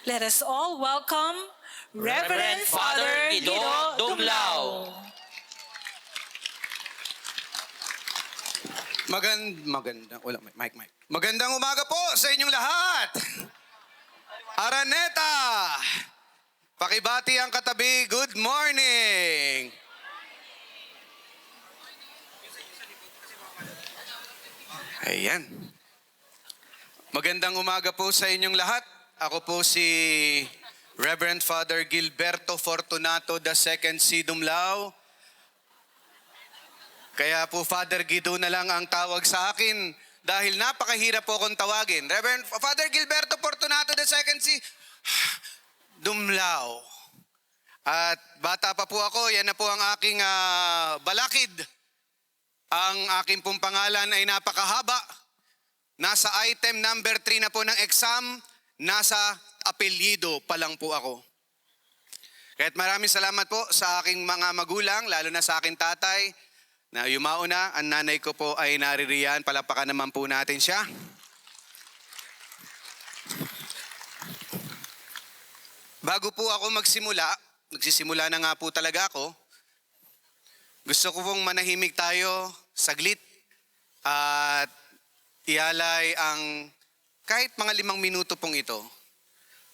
Let us all welcome Reverend Father Guido Dumlao. Magandang umaga po sa inyong lahat. Araneta, pakibati ang katabi, good morning. Ayan. Magandang umaga po sa inyong lahat. Ako po si Reverend Father Gilberto Fortunato II C. Dumlao. Kaya po Father Guido na lang ang tawag sa akin dahil napakahirap po akong tawagin. Reverend Father Gilberto Fortunato II C. Dumlao. At bata pa po ako, yan na po ang aking balakid. Ang aking pong pangalan ay napakahaba. Nasa item number 3 na po ng exam, nasa apelyido pa lang po ako. Kaya't maraming salamat po sa aking mga magulang, lalo na sa aking tatay, na yumao na. Ang nanay ko po ay naririyan, palapakan naman po natin siya. Bago po ako nagsisimula na nga po talaga ako, gusto ko pong manahimik tayo saglit at ialay ang kahit mga 5 minuto pong ito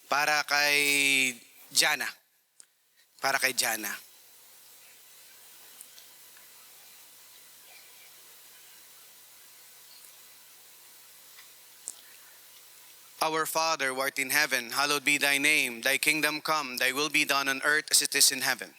para kay Jana. Para kay Jana. Our Father, who art in heaven, hallowed be thy name. Thy kingdom come, thy will be done on earth as it is in heaven.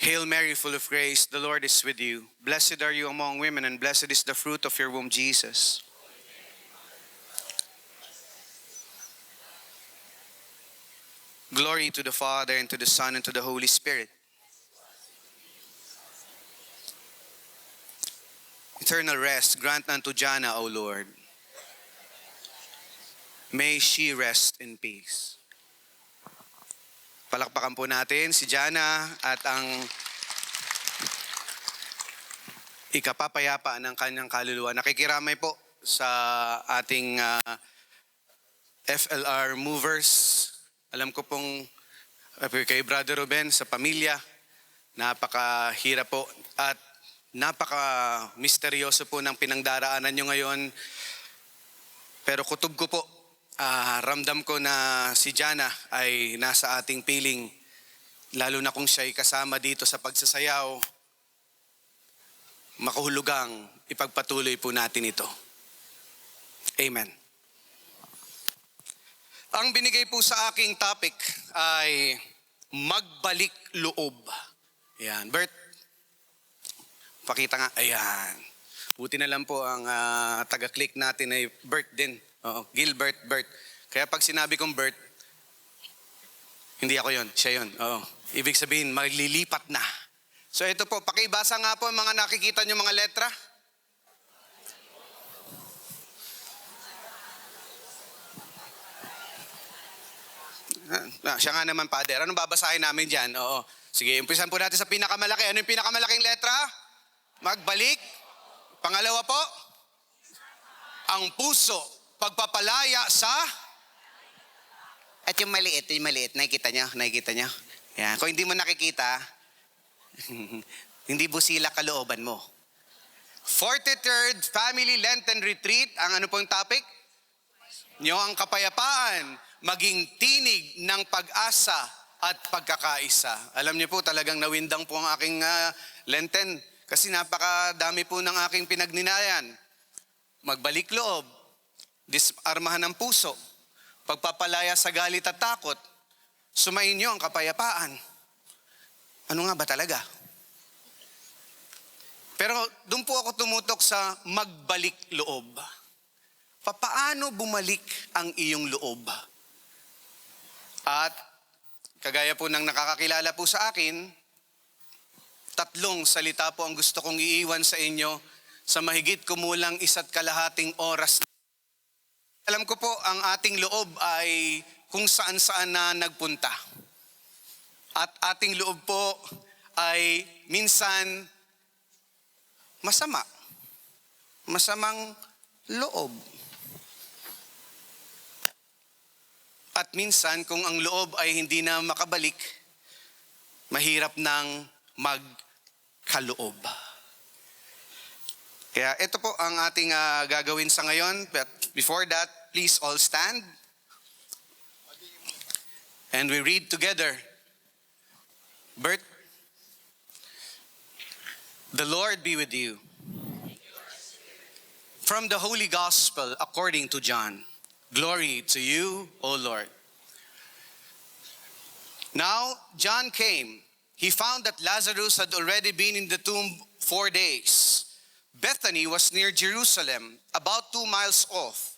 Hail Mary, full of grace, the Lord is with you. Blessed are you among women, and blessed is the fruit of your womb, Jesus. Glory to the Father, and to the Son, and to the Holy Spirit. Eternal rest grant unto Jana, O Lord. May she rest in peace. Palakpakan po natin si Jana at ang ikapapayapa ng kanyang kaluluwa. Nakikiramay po sa ating FLR movers. Alam ko pong kay Brother Ruben sa pamilya, napakahirap po at napaka-misteryoso po ng pinangdaraanan nyo ngayon. Pero kutob ko po, ramdam ko na si Jana ay nasa ating piling, lalo na kung siya'y kasama dito sa pagsasayaw. Makahulugang ipagpatuloy po natin ito. Amen. Ang binigay po sa aking topic ay magbalik loob. Ayan, Bert. Pakita nga. Ayan. Buti na lang po ang taga-click natin ay Bert din. Oo, Gilbert, Bert. Kaya pag sinabi kong Bert, hindi ako yon, siya yon. Oo. Ibig sabihin, maglilipat na. So ito po, pakibasa nga po ang mga nakikita nyo mga letra. Siya nga naman, Father. Anong babasahin namin dyan? Oo. Sige, umpisan po natin sa pinakamalaki. Ano yung pinakamalaking letra? Magbalik. Pangalawa po, ang puso. Pagpapalaya sa... At yung maliit. Nakikita nyo? Yan. Kung hindi mo nakikita, hindi busila kalooban mo. 43rd Family Lenten Retreat. Ang ano pong topic? Nyo ang kapayapaan. Maging tinig ng pag-asa at pagkakaisa. Alam niyo po, talagang nawindang po ang aking Lenten kasi napakadami po ng aking pinagninayan. Magbalik loob, disarmahan ng puso, pagpapalaya sa galit at takot, sumayin niyo ang kapayapaan. Ano nga ba talaga? Pero doon po ako tumutok sa magbalik loob. Papaano bumalik ang iyong loob? At kagaya po ng nakakakilala po sa akin, 3 salita po ang gusto kong iiwan sa inyo sa mahigit kumulang 1.5 oras. Alam ko po ang ating loob ay kung saan-saan na nagpunta. At ating loob po ay minsan masama. Masamang loob. At minsan kung ang loob ay hindi na makabalik, mahirap nang magkaloob. Kaya ito po ang ating gagawin sa ngayon. But before that, please all stand. And we read together. Bert, the Lord be with you. From the Holy Gospel according to John. Glory to you, O Lord. Now, John came. He found that Lazarus had already been in the tomb 4 days. Bethany was near Jerusalem, about 2 miles off.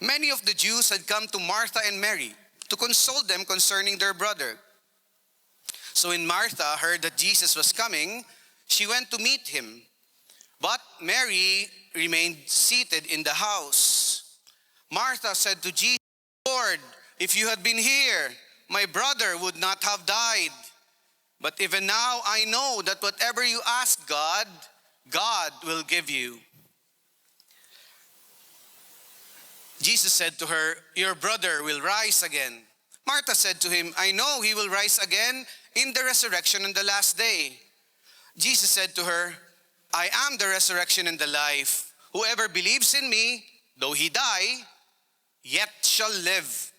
Many of the Jews had come to Martha and Mary to console them concerning their brother. So when Martha heard that Jesus was coming, she went to meet him. But Mary remained seated in the house. Martha said to Jesus, Lord, if you had been here, my brother would not have died. But even now I know that whatever you ask God, God will give you. Jesus said to her, your brother will rise again. Martha said to him, I know he will rise again in the resurrection on the last day. Jesus said to her, I am the resurrection and the life. Whoever believes in me, though he die, yet shall live.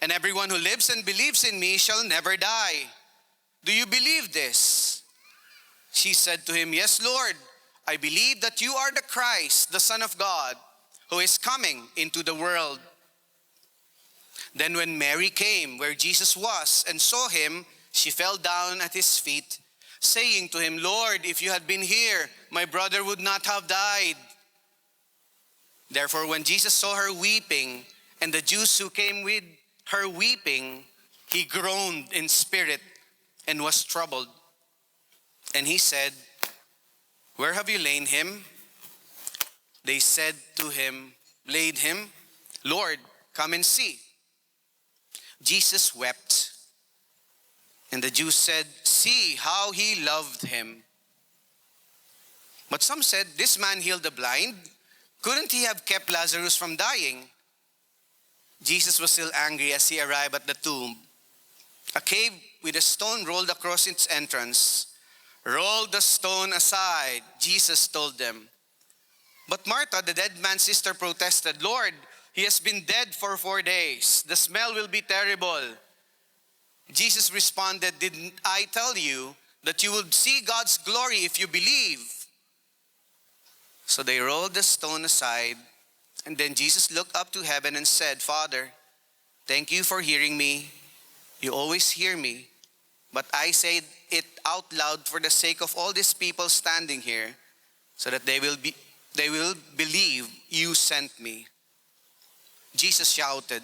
And everyone who lives and believes in me shall never die. Do you believe this? She said to him, yes, Lord. I believe that you are the Christ, the Son of God, who is coming into the world. Then when Mary came where Jesus was and saw him, she fell down at his feet, saying to him, Lord, if you had been here, my brother would not have died. Therefore, when Jesus saw her weeping, and the Jews who came with her weeping, he groaned in spirit and was troubled. And he said, where have you laid him? They said to him, laid him, Lord, come and see. Jesus wept. And the Jews said, see how he loved him. But some said, this man healed the blind. Couldn't he have kept Lazarus from dying? Jesus was still angry as he arrived at the tomb. A cave with a stone rolled across its entrance. Roll the stone aside, Jesus told them. But Martha, the dead man's sister, protested, Lord, he has been dead for 4 days. The smell will be terrible. Jesus responded, didn't I tell you that you would see God's glory if you believe? So they rolled the stone aside, and then Jesus looked up to heaven and said, Father, thank you for hearing me. You always hear me. But I said it out loud for the sake of all these people standing here, so that they will believe you sent me. Jesus shouted,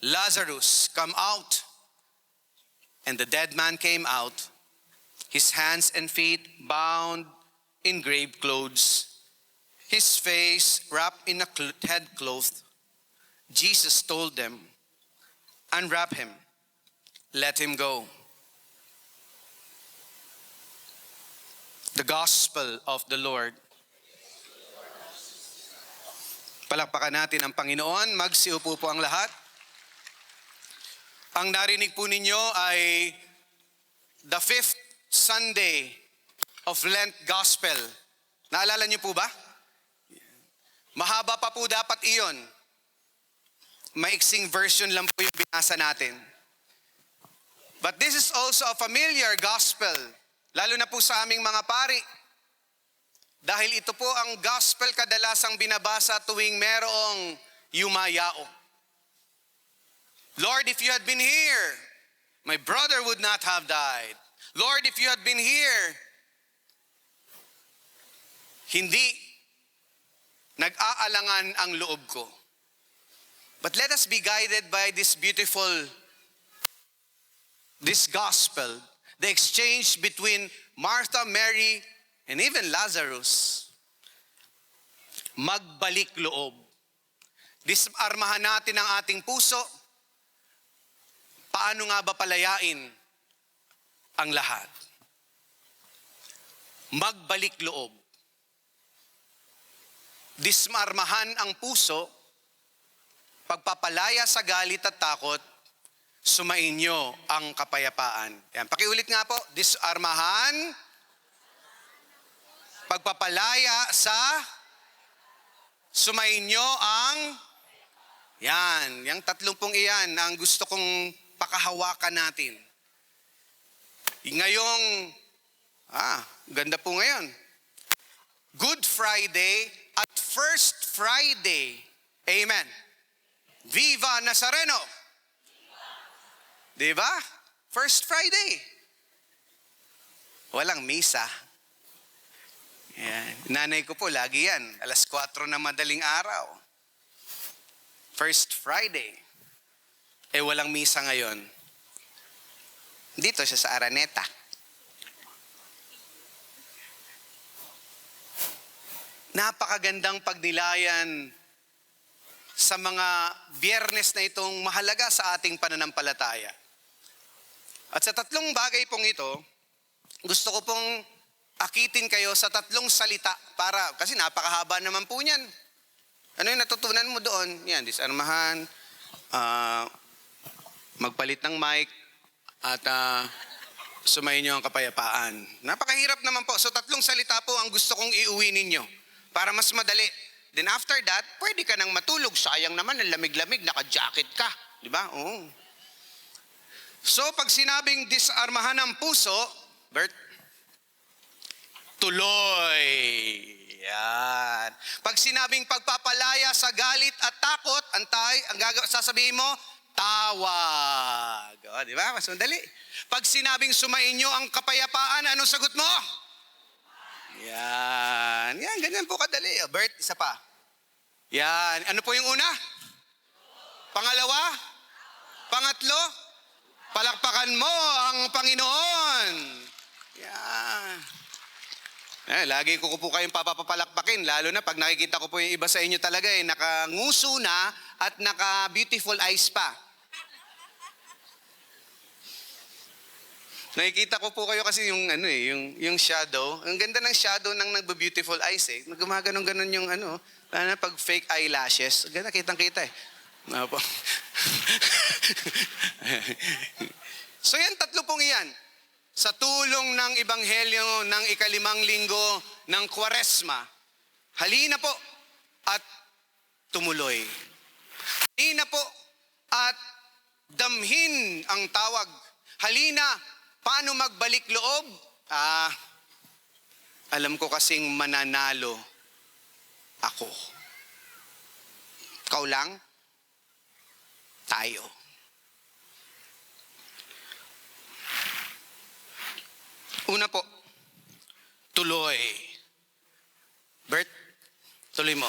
Lazarus, come out. And the dead man came out, his hands and feet bound in grave clothes, his face wrapped in a headcloth. Jesus told them, unwrap him, let him go. The Gospel of the Lord. Palakpakan natin ang Panginoon. Magsiupo po ang lahat. Ang narinig po ninyo ay the 5th Sunday of Lent Gospel. Naalala niyo po ba? Mahaba pa po dapat iyon. Maiksing version lang po yung binasa natin. But this is also a familiar gospel. Lalo na po sa aming mga pari. Dahil ito po ang gospel kadalasang binabasa tuwing merong yumayao. Lord, if you had been here, my brother would not have died. Lord, if you had been here, hindi nag-aalangan ang loob ko. But let us be guided by this gospel, the exchange between Martha, Mary, and even Lazarus. Magbalik loob. Disarmahan natin ang ating puso. Paano nga ba palayain ang lahat. Magbalik loob. Dismarmahan ang puso, pagpapalaya sa galit at takot, sumainyo ang kapayapaan. Yan, pakiulit nga po, disarmahan, pagpapalaya sa, sumainyo ang, yan, yung 30 iyan ang gusto kong pakahawakan natin. Ngayong, ganda po ngayon, Good Friday at First Friday. Amen. Viva Nazareno! Diba? First Friday. Walang misa. Yan. Nanay ko po, lagi yan. 4:00 na madaling araw. First Friday. Walang misa ngayon. Dito siya sa Araneta. Napakagandang pagnilayan sa mga biyernes na itong mahalaga sa ating pananampalataya. At sa 3 bagay pong ito, gusto ko pong akitin kayo sa 3 salita kasi napakahaba naman po niyan. Ano yung natutunan mo doon? Yan, disarmahan, magpalit ng mic, at sumayin niyo ang kapayapaan. Napakahirap naman po. So 3 salita po ang gusto kong iuwi ninyo para mas madali. Then after that, pwede ka nang matulog. Sayang naman, ang lamig-lamig, naka-jacket ka. Di ba? Oo. So pag sinabing disarmahan ang puso, Bert, tuloy. Yan. Pag sinabing pagpapalaya sa galit at takot, sasabihin mo, tawag. O, di ba? Mas madali. Pag sinabing sumainyo ang kapayapaan, anong sagot mo? Yan. Yan, ganyan po kadali. O, Bert, isa pa. Yan. Ano po yung una? Pangalawa? Pangatlo? Palakpakan mo ang Panginoon. Yan. Lagi ko po kayong papapalakpakin, lalo na pag nakikita ko po yung iba sa inyo talaga nakanguso na at naka-beautiful eyes pa. Nakikita ko po kayo kasi yung shadow. Ang ganda ng shadow ng nagbe-beautiful eyes Gumaganon-ganon yung pag fake eyelashes. Ganda, kitang-kita po. So yan, 3 pong iyan. Sa tulong ng Ebanghelyo ng ika-5 linggo ng Kwaresma, halina po at tumuloy. Halina po at damhin ang tawag. Halina, paano magbalik loob? Alam ko kasing mananalo ako. Ikaw lang? Tayo. Una po, tuloy. Bert, tuloy mo.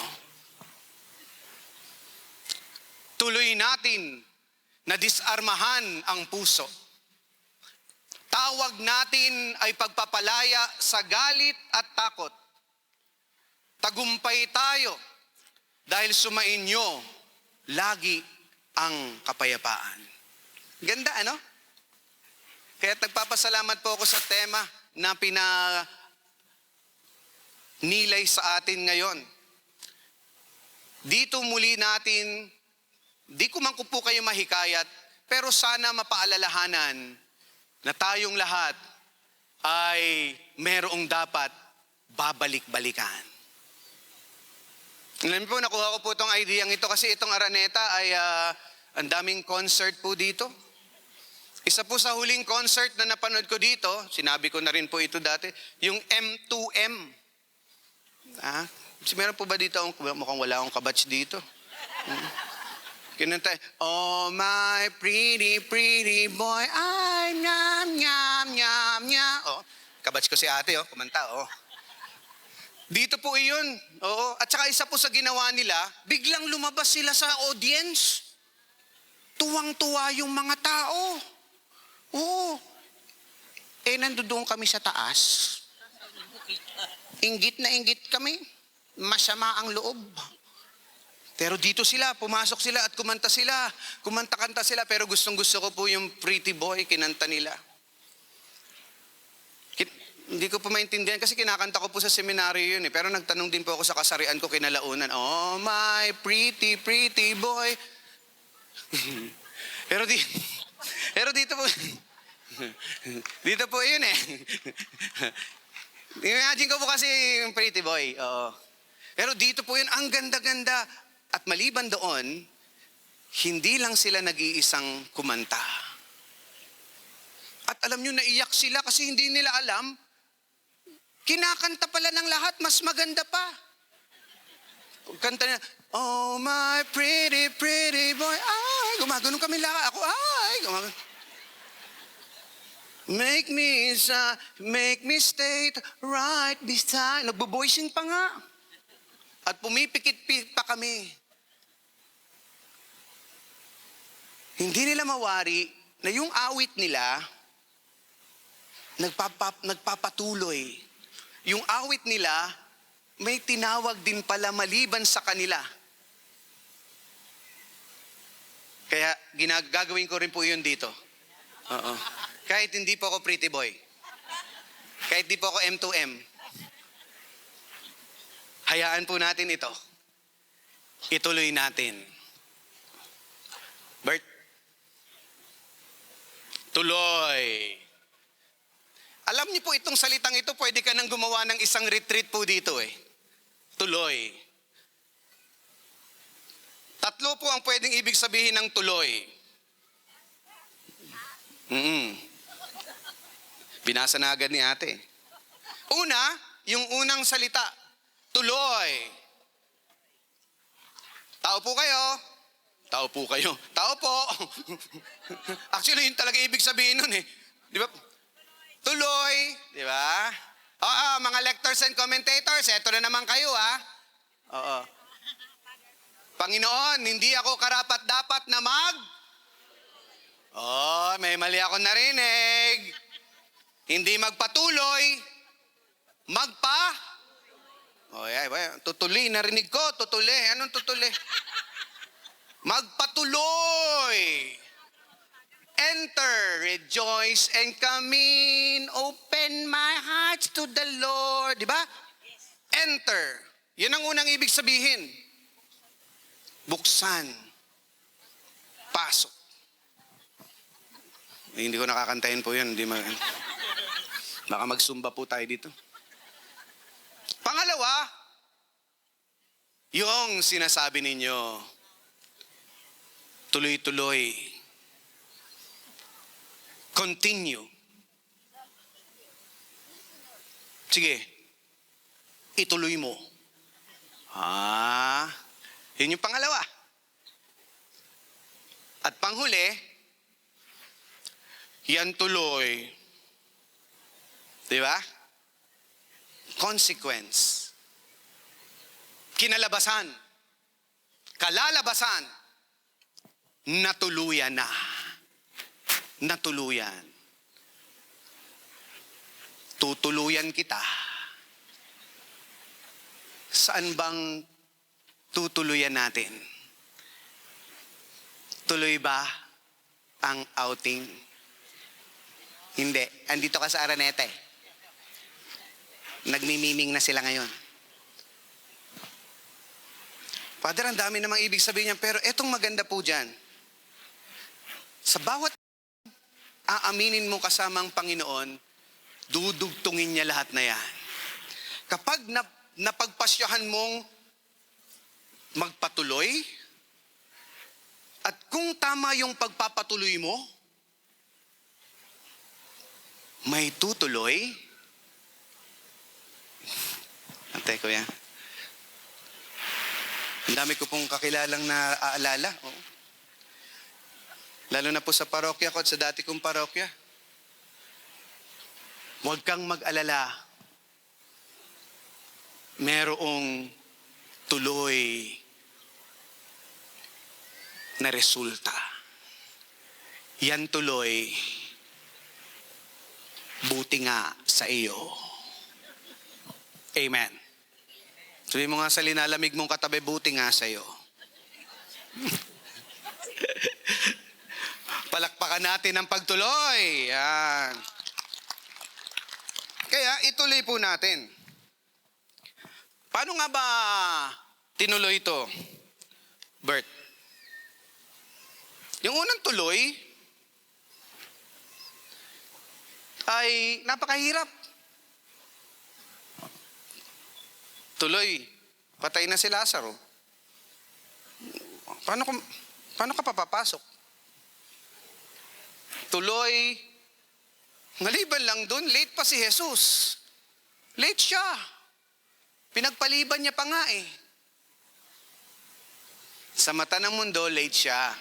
Tuloy natin na disarmahan ang puso. Tawag natin ay pagpapalaya sa galit at takot. Tagumpay tayo dahil sumainyo lagi ang kapayapaan. Ganda, ano? Kaya nagpapasalamat po ako sa tema na pinanilay sa atin ngayon. Dito muli natin, di ko man ko po kayo mahikayat, pero sana mapaalalahanan na tayong lahat ay merong dapat babalik-balikan. Alam po, nakuha ko po itong idea ito kasi itong Araneta ay ang daming concert po dito. Isa po sa huling concert na napanood ko dito, sinabi ko na rin po ito dati, yung M2M. Meron po ba dito? Mukhang wala akong kabatch dito. Kinanta, oh my pretty, pretty boy, I'm nyam, nyam, nyam, nyam. Kabatch ko si ate, kumanta, Dito po iyon. Oo. At saka isa po sa ginawa nila, biglang lumabas sila sa audience. Tuwang-tuwa yung mga tao. Oo. Nandoon kami sa taas. Inggit na inggit kami. Masama ang loob. Pero dito sila, pumasok sila at kumanta sila. Kumanta-kanta sila, pero gustong-gusto ko po yung pretty boy, kinanta nila. Hindi ko po maintindihan kasi kinakanta ko po sa seminaryo yun eh. Pero nagtanong din po ako sa kasarian ko kinalaunan. Oh, my pretty, pretty boy. pero di, pero dito po, dito po yun eh. Imagine ko po kasi yung pretty boy. Oo. Pero dito po yun, ang ganda-ganda. At maliban doon, hindi lang sila nag-iisang kumanta. At alam nyo, naiyak sila kasi hindi nila alam, kinakanta pala ng lahat, mas maganda pa. Kanta niya, oh my pretty, pretty boy, ay, gumagano'n kami lahat. Ako, ay, gumagano'n. Make me stay right beside. Nagbo-voicing pa nga. At pumipikit pa kami. Hindi nila mawari na yung awit nila, nagpapatuloy. Yung awit nila, may tinawag din pala maliban sa kanila. Kaya gagawin ko rin po yun dito. Oo. Kahit hindi po ako pretty boy. Kahit di po ako M2M. Hayaan po natin ito. Ituloy natin. Bert. Tuloy. Alam niyo po itong salitang ito, pwede ka nang gumawa ng isang retreat po dito eh. Tuloy. Tatlo po ang pwedeng ibig sabihin ng tuloy. Binasa na agad ni ate. Una, yung unang salita, tuloy. Tao po kayo. Tao po kayo. Tao po. Actually, yun talaga ibig sabihin nun eh. Di ba? Tuloy, di ba? Oo, mga lectors and commentators, eto na naman kayo ha. Oo. Panginoon, hindi ako karapat-dapat na may mali ako narinig. Hindi magpatuloy, tutuli, narinig ko, tutuli. Anong tutuli? Magpatuloy. Enter, rejoice, and come in. Open my heart to the Lord. Di ba? Enter. Yan ang unang ibig sabihin. Buksan. Pasok. Hindi ko nakakantahin po yan. Baka magsumba po tayo dito. Pangalawa, yung sinasabi ninyo, tuloy-tuloy. Continue. Sige. Ituloy mo. Yun yung pangalawa. At panghuli, yan tuloy. Di ba? Consequence. Kinalabasan. Kalalabasan. Natuluyan na. Natuluyan. Tutuluyan kita. Saan bang tutuluyan natin? Tuloy ba ang outing? Hindi. Andito ka sa Araneta eh. Nagmimiming na sila ngayon. Father, ang dami namang ibig sabihin niya, pero etong maganda po dyan. Sa bawat aaminin mo kasamang Panginoon, dudugtungin niya lahat na yan. Kapag napagpasyahan mong magpatuloy, at kung tama yung pagpapatuloy mo, may tutuloy. Antay ko yan. Ang dami ko pong kakilalang naaalala. Oo. Lalo na po sa parokya ko at sa dati kong parokya. Huwag kang mag-alala. Merong tuloy na resulta. Yan tuloy, buti nga sa iyo. Amen. Sabi mo nga sa linalamig mong katabi, buti nga sa iyo. Palakpakan natin ang pagtuloy. Yan. ituloy po natin. Paano nga ba tinuloy ito, Bert? Yung unang tuloy ay napakahirap. Tuloy, patay na si Lazaro. Paano ka papapasok? Tuloy, maliban lang dun, late pa si Jesus. Late siya. Pinagpaliban niya pa nga eh. Sa mata ng mundo, late siya.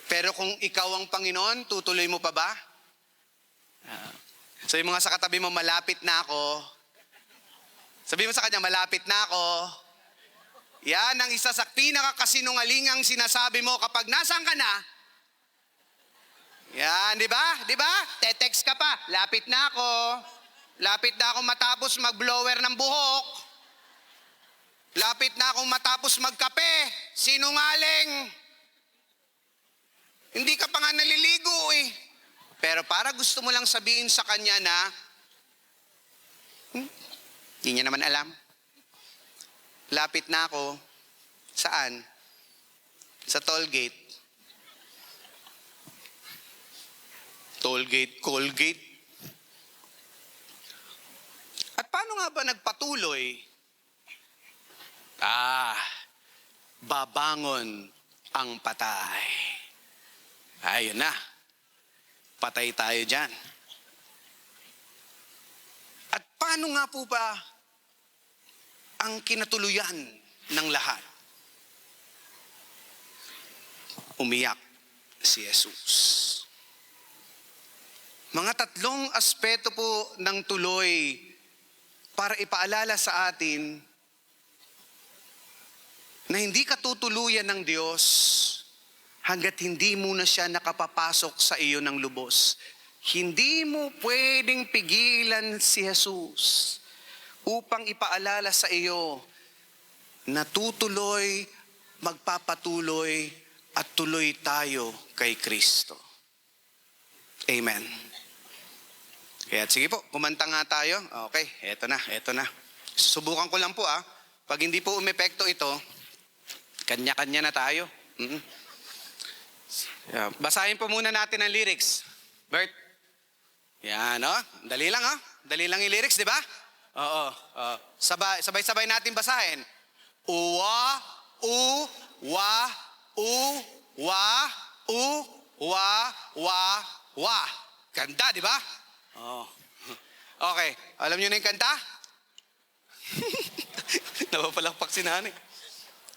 Pero kung ikaw ang Panginoon, tutuloy mo pa ba? So yung mga sa katabi mo, malapit na ako. Sabi mo sa kanya, malapit na ako. Yan ang isa sa pinakakasinungalingang sinasabi mo kapag nasaan ka na. Yan, di ba? Di ba? Te-text ka pa, lapit na ako. Lapit na akong matapos mag-blower ng buhok. Lapit na akong matapos magkape. Sinungaling. Hindi ka pa nga naliligo eh. Pero para gusto mo lang sabihin sa kanya na, hindi niya naman alam. Lapit na ako. Saan? Sa toll gate. Toll gate, Colgate. At paano nga ba nagpatuloy? Babangon ang patay. Ayun na. Patay tayo dyan. At paano nga po ba ang kinatuluyan ng lahat? Umiyak si Jesus. Mga tatlong aspeto po ng tuloy para ipaalala sa atin na hindi ka tutuluyan ng Diyos hanggat hindi muna siya nakapapasok sa iyo ng lubos. Hindi mo pwedeng pigilan si Jesus upang ipaalala sa iyo na tutuloy, magpapatuloy, at tuloy tayo kay Kristo. Amen. Kaya sige po, kumanta nga tayo. Okay, eto na. Subukan ko lang po Pag hindi po umepekto ito, kanya-kanya na tayo. Basahin po muna natin ang lyrics. Bert. Yan, dali lang, Dali lang yung lyrics, di ba? Oo. Sabay-sabay natin basahin. Uwa, u, wa, u, wa, u, wa, wa, wa. Ganda, di ba? Oh. Okay, alam niyo na yung kanta? Napapalakpak si nanay.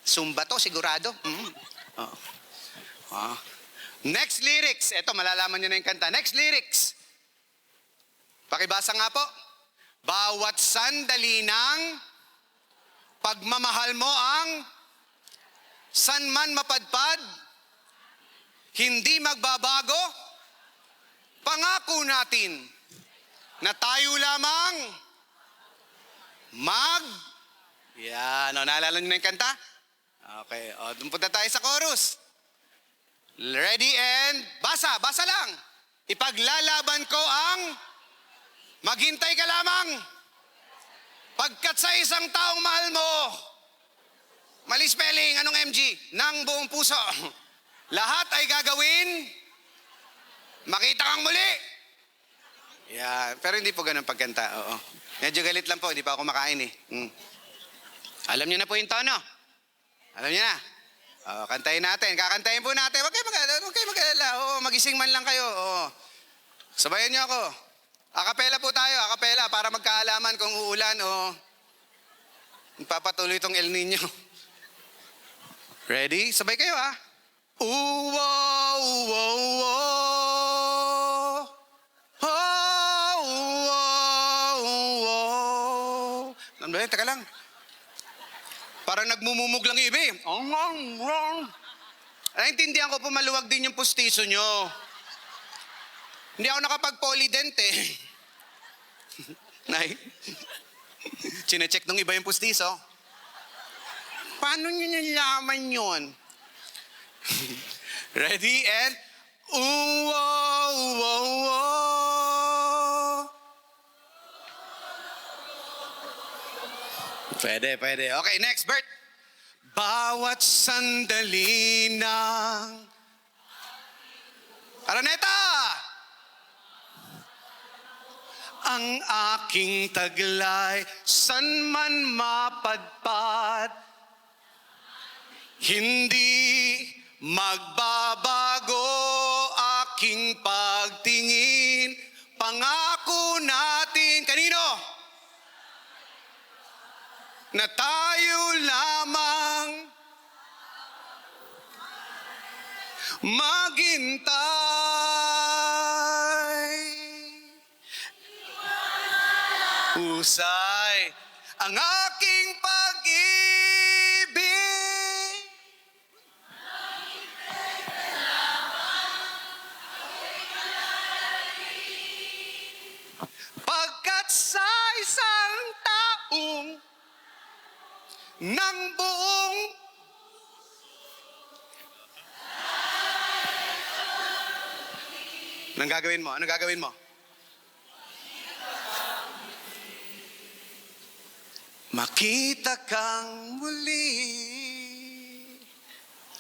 Zumba to, sigurado. Next lyrics. Eto, malalaman nyo na yung kanta. Next lyrics. Pakibasa nga po. Bawat sandali ng pagmamahal mo ang san man mapadpad, hindi magbabago, pangako natin na tayo lamang Yan, naalala nyo na yung kanta? Okay, dun punta tayo sa chorus. Ready and basa lang. Ipaglalaban ko ang maghintay ka lamang. Pagkat sa isang taong mahal mo, mali spelling, anong MG? Ng buong puso. Lahat ay gagawin, makita kang muli. Yeah, pero hindi po ganun pagkanta, oo. Medyo galit lang po, hindi pa ako makain eh. Alam niyo na po yung tono. Alam niyo na. Kantayin natin. Kakantayin po natin. Huwag kayo mag-alala. Magising man lang kayo. Sabayan niyo ako. Akapela po tayo. Akapela para magkaalaman kung uulan o papatuloy itong El Nino. Ready? Sabay kayo Uwo, uwo, uwo. Teka lang. Parang nagmumumug lang iba eh. Naintindihan ko po maluwag din yung pustiso nyo. Hindi ako nakapag-polydent eh. Nay, chinecheck nung iba yung pustiso. Paano nyo nalaman yun? Ready and... Uwo, uwo, uwo. Pwede, pwede. Okay, next, Bert. Bawat sandali ng... Araneta! Ang aking taglay, san man mapadpad, hindi magbabago aking pagtingin. Pangako natin, kanino? Na tayo lamang maghintay. Usay ang aking pag-ibig. Pagkat sa isang taong ng buong Anong gagawin mo? Anong gagawin mo? Makita kang muli,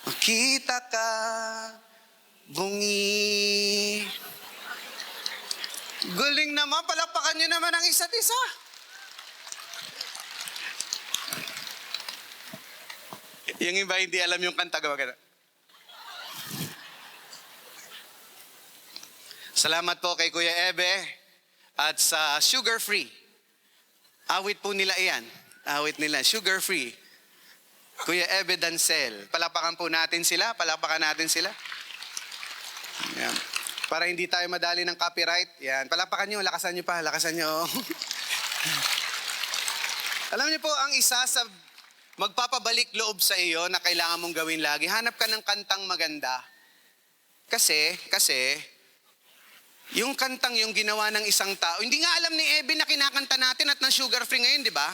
makita ka bungi. Galing naman, palakpakan nyo naman ang isa't isa. Yung iba hindi alam yung kanta, gawa ka na. Salamat po kay Kuya Ebe at sa Sugar Free. Awit po nila iyan. Awit nila, Sugar Free. Kuya Ebe Dancel. Palakpakan po natin sila. Palakpakan natin sila. Yan. Para hindi tayo madali ng copyright. Yan. Palakpakan nyo. Lakasan nyo pa. Lakasan nyo. Alam niyo po, ang isa sa magpapabalik loob sa iyo na kailangan mong gawin lagi, hanap ka ng kantang maganda. Kasi, yung kantang yung ginawa ng isang tao, hindi nga alam ni Ebe na kinakanta natin at ng Sugar Free ngayon, di ba?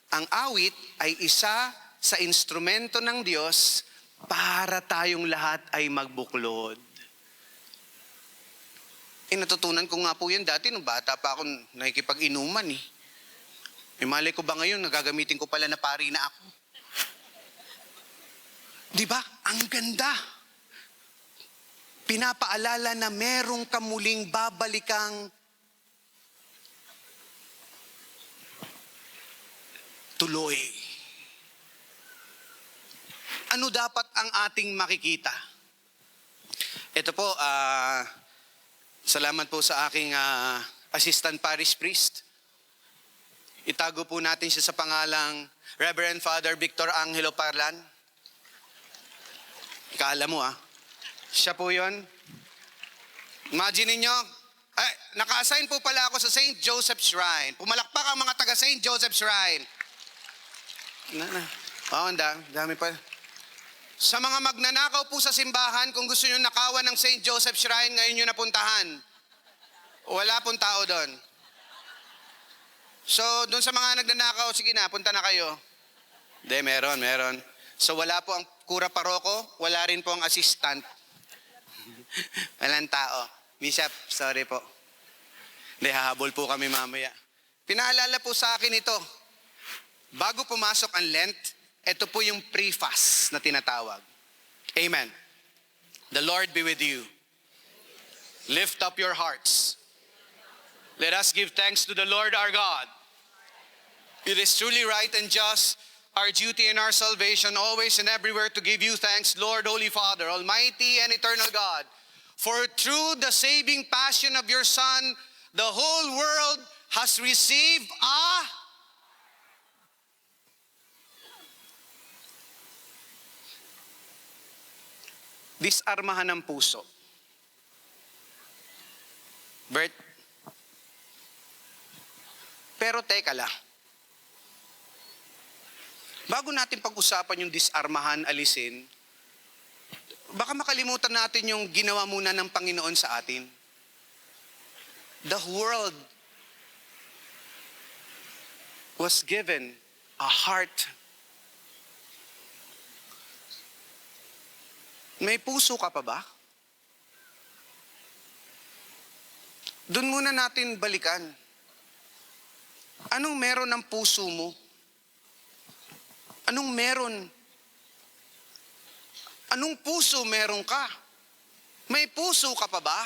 Ang awit ay isa sa instrumento ng Diyos para tayong lahat ay magbuklod. Natutunan ko nga po yan dati nung bata pa ako nakikipag-inuman eh. Malay ko ba ngayon, nagagamitin ko pala na pari na ako. Di ba? Ang ganda. Pinapaalala na merong kamuling babalikang tuloy. Ano dapat ang ating makikita? Ito po, salamat po sa aking assistant parish priest. Itago po natin siya sa pangalang Reverend Father Victor Angelo Parlan. Kala mo siya po yun. Imagine ninyo, naka-assign po pala ako sa St. Joseph Shrine. Pumalakpak ang mga taga St. Joseph Shrine. Dami pa. Sa mga magnanakaw po sa simbahan, kung gusto nyo nakawan ng St. Joseph Shrine, ngayon nyo napuntahan. Wala pong tao doon. So, doon sa mga nagnanakaw, sige na, punta na kayo. Hindi, meron. So, wala po ang kura paroko, wala rin po ang assistant. Walang tao. Bishop, sorry po. Hindi, hahabol po kami mamaya. Pinaalala po sa akin ito. Bago pumasok ang Lent, ito po yung pre-fast na tinatawag. Amen. The Lord be with you. Lift up your hearts. Let us give thanks to the Lord our God. It is truly right and just, our duty and our salvation, always and everywhere to give you thanks, Lord, Holy Father, Almighty and Eternal God. For through the saving passion of your Son, the whole world has received disarmahan ng puso. Bert? Pero teka lang. Bago natin pag-usapan yung disarmahan, alisin, baka makalimutan natin yung ginawa muna ng Panginoon sa atin. The world was given a heart. May puso ka pa ba? Doon muna natin balikan. Anong meron ng puso mo? Anong meron? Anong puso meron ka? May puso ka pa ba?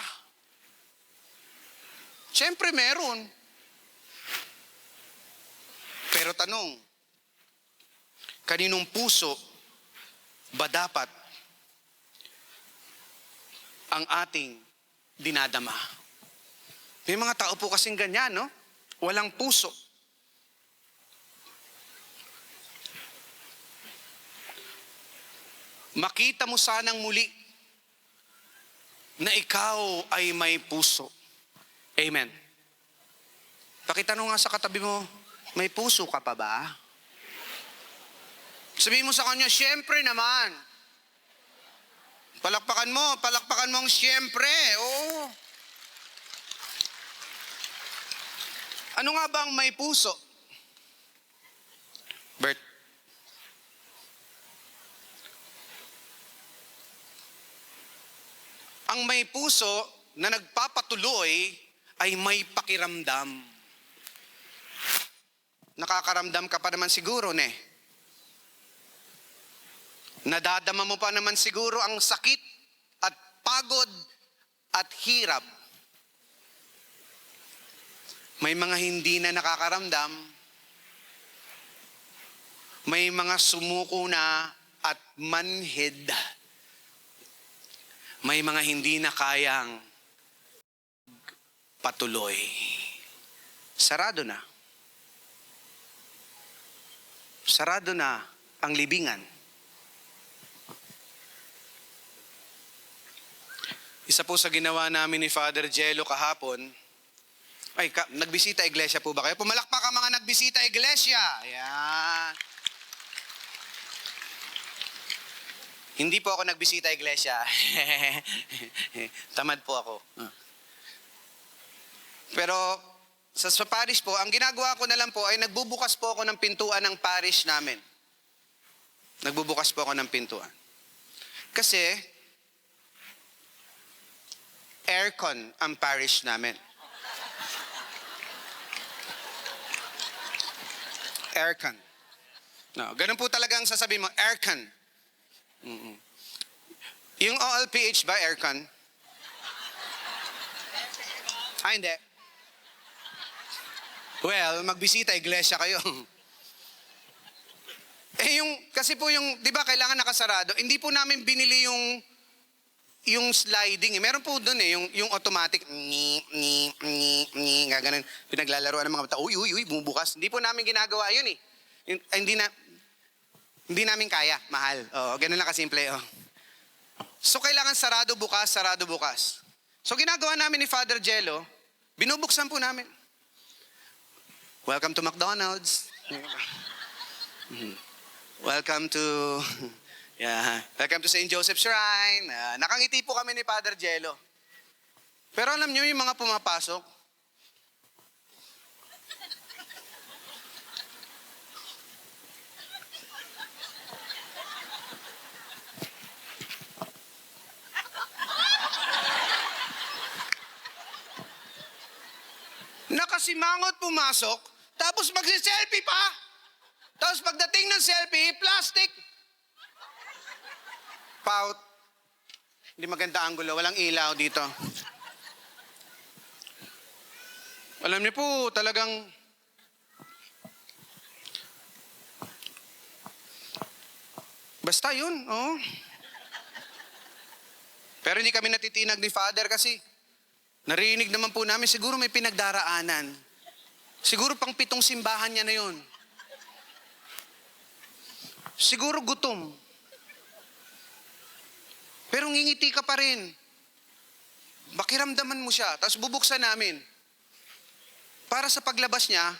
Siyempre meron. Pero tanong, kaninong puso ba dapat ang ating dinadama? May mga tao po kasing ganyan, no? Walang puso. Makita mo sanang muli na ikaw ay may puso. Amen. Pakitanong nga sa katabi mo, may puso ka pa ba? Sabihin mo sa kanya, siyempre naman. Palakpakan mo ang siyempre. Oo. Ano nga bang may puso? Bert. Ang may puso na nagpapatuloy ay may pakiramdam. Nakakaramdam ka pa naman siguro, ne? Nadadama mo pa naman siguro ang sakit at pagod at hirap. May mga hindi na nakakaramdam. May mga sumuko na at manhid. May mga hindi na kayang patuloy. Sarado na. Sarado na ang libingan. Isa po sa ginawa namin ni Father Jello kahapon, nagbisita iglesia po ba kayo? Pumalakpak ang mga nagbisita iglesia. Ayan. Hindi po ako nagbisita iglesia. Tamad po ako. Pero sa parish po, ang ginagawa ko na lang po ay nagbubukas po ako ng pintuan ng parish namin. Nagbubukas po ako ng pintuan. Kasi aircon ang parish namin. Aircon. No, ganun po talaga ang sasabihin mo, aircon. Yung OLPH ba, aircon? Hindi. Well, magbisita, iglesia kayo. Kasi po yung, di ba kailangan nakasarado, hindi po namin binili yung sliding. Meron po doon yung automatic, gaganon, pinaglalaroan ng mga bata, uy, bumubukas. Hindi po namin ginagawa yun eh. Hindi namin kaya, mahal. Ganun lang kasimple. So kailangan sarado bukas. So ginagawa namin ni Father Jello, binubuksan po namin. Welcome to McDonald's. Welcome to St. Joseph Shrine. Nakangiti po kami ni Father Jello. Pero alam niyo yung mga pumapasok, nakasimangot pumasok, tapos magsi-selfie pa. Tapos pagdating ng selfie, plastic. Pout. Hindi maganda angulo, walang ilaw dito. Alam niyo po, talagang basta yun, Pero hindi kami natitinag ni Father kasi narinig naman po namin, siguro may pinagdaraanan. Siguro pang 7 simbahan niya na yun. Siguro gutom. Pero ngingiti ka pa rin. Bakiramdaman mo siya. Tapos bubuksan namin. Para sa paglabas niya,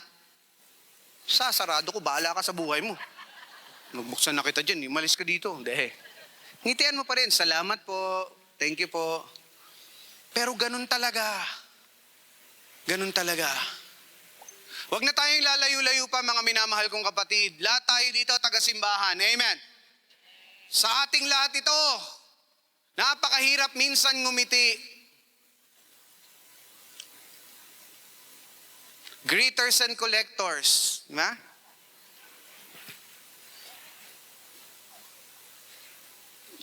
sasarado ko, bahala ka sa buhay mo. Magbuksan na kita dyan, umalis ka dito. Hindi. Ngitian mo pa rin, salamat po, thank you po. Pero ganun talaga. Ganun talaga. Huwag na tayong lalayo-layo pa, mga minamahal kong kapatid. Lahat tayo dito, taga-simbahan. Amen. Sa ating lahat ito, napakahirap minsan ngumiti. Greeters and collectors. Diba?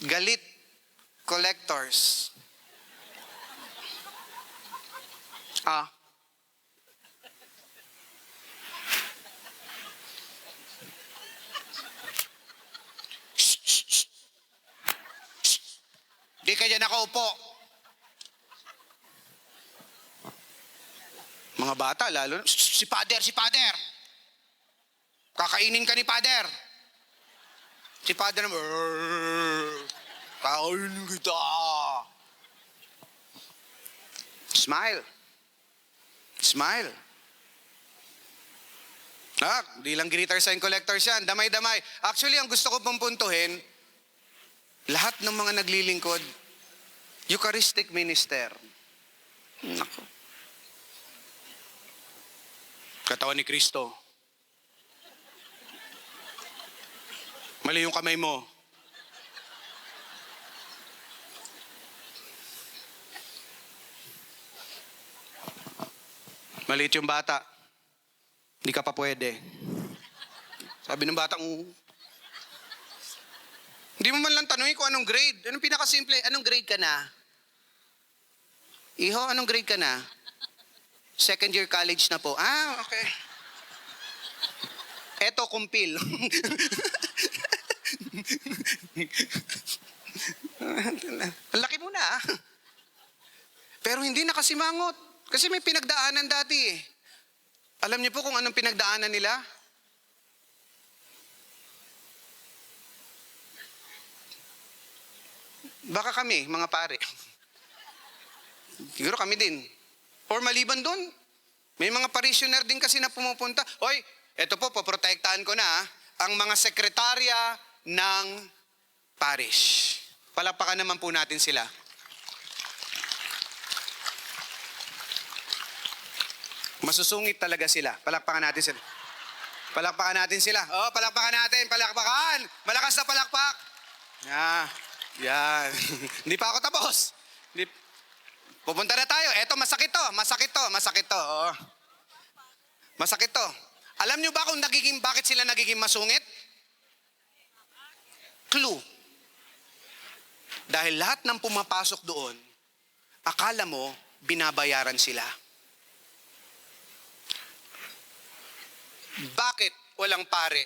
galit collectors. Di ka dyan nakaupo. Mga bata, lalo, si Father, si Father. Kakainin ka ni Father. Si Father naman, kainin kita. Smile. Smile. Di lang greeters and collectors yan. Damay-damay. Actually, ang gusto ko pong puntuhin, lahat ng mga naglilingkod, Eucharistic minister. Nako. Katawan ni Kristo. Mali yung kamay mo. Maliit yung bata. Hindi ka pa pwede. Sabi ng bata, hindi mo man lang tanungin kung anong grade. Anong pinakasimple? Anong grade ka na? Iho, anong grade ka na? Second year college na po. Okay. Eto, kumpil. Ang laki mo na. Pero hindi nakasimangot. Kasi may pinagdaanan dati eh. Alam niyo po kung anong pinagdaanan nila? Baka kami, mga pare. Siguro kami din. Or maliban doon, may mga parishioner din kasi na pumupunta. Hoy, eto po, poprotektahan ko na ang mga sekretarya ng parish. Palakpakan naman po natin sila. Masusungit talaga sila. Palakpakan natin sila. Palakpakan natin sila. Palakpakan natin. Palakpakan. Malakas na palakpak. Yan. Hindi pa ako tapos. Pupunta na tayo. Eto, masakit to. Masakit to. Masakit to. Alam nyo ba kung bakit sila nagiging masungit? Clue. Dahil lahat ng pumapasok doon, akala mo, binabayaran sila. Bakit walang pare?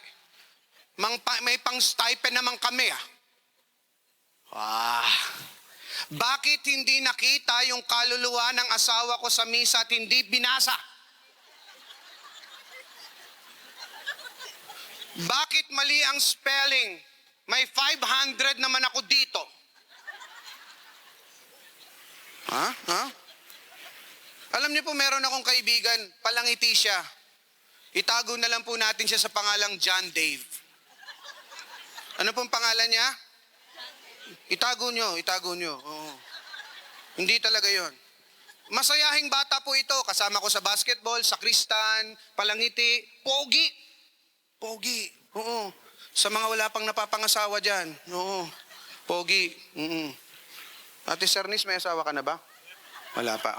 May pang-stipend naman kami Bakit hindi nakita yung kaluluwa ng asawa ko sa misa at hindi binasa? Bakit mali ang spelling? May 500 naman ako dito. Alam niyo po, meron akong kaibigan, palangiti siya. Itago na lang po natin siya sa pangalang John Dave. Ano pong pangalan niya? Itago nyo. Oo. Hindi talaga yon. Masayahing bata po ito. Kasama ko sa basketball, sa Kristan, palangiti, pogi. Oo. Sa mga wala pang napapangasawa dyan. Oo. Pogi. Ate Sernis, may asawa ka na ba? Wala pa.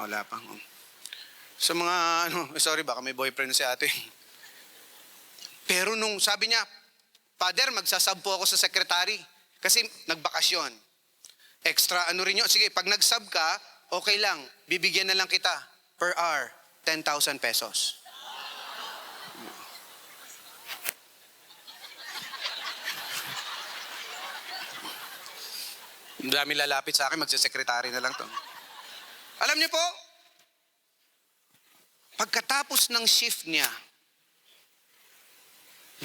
Sa mga, sorry, baka may boyfriend si ate. Pero nung sabi niya, Father, magsasub po ako sa secretary. Kasi nagbakasyon. Extra rin yun. Sige, pag nagsub ka, okay lang. Bibigyan na lang kita per hour, 10,000 pesos. Dami lalapit sa akin, magsasekretary na lang to. Alam niyo po, pagkatapos ng shift niya,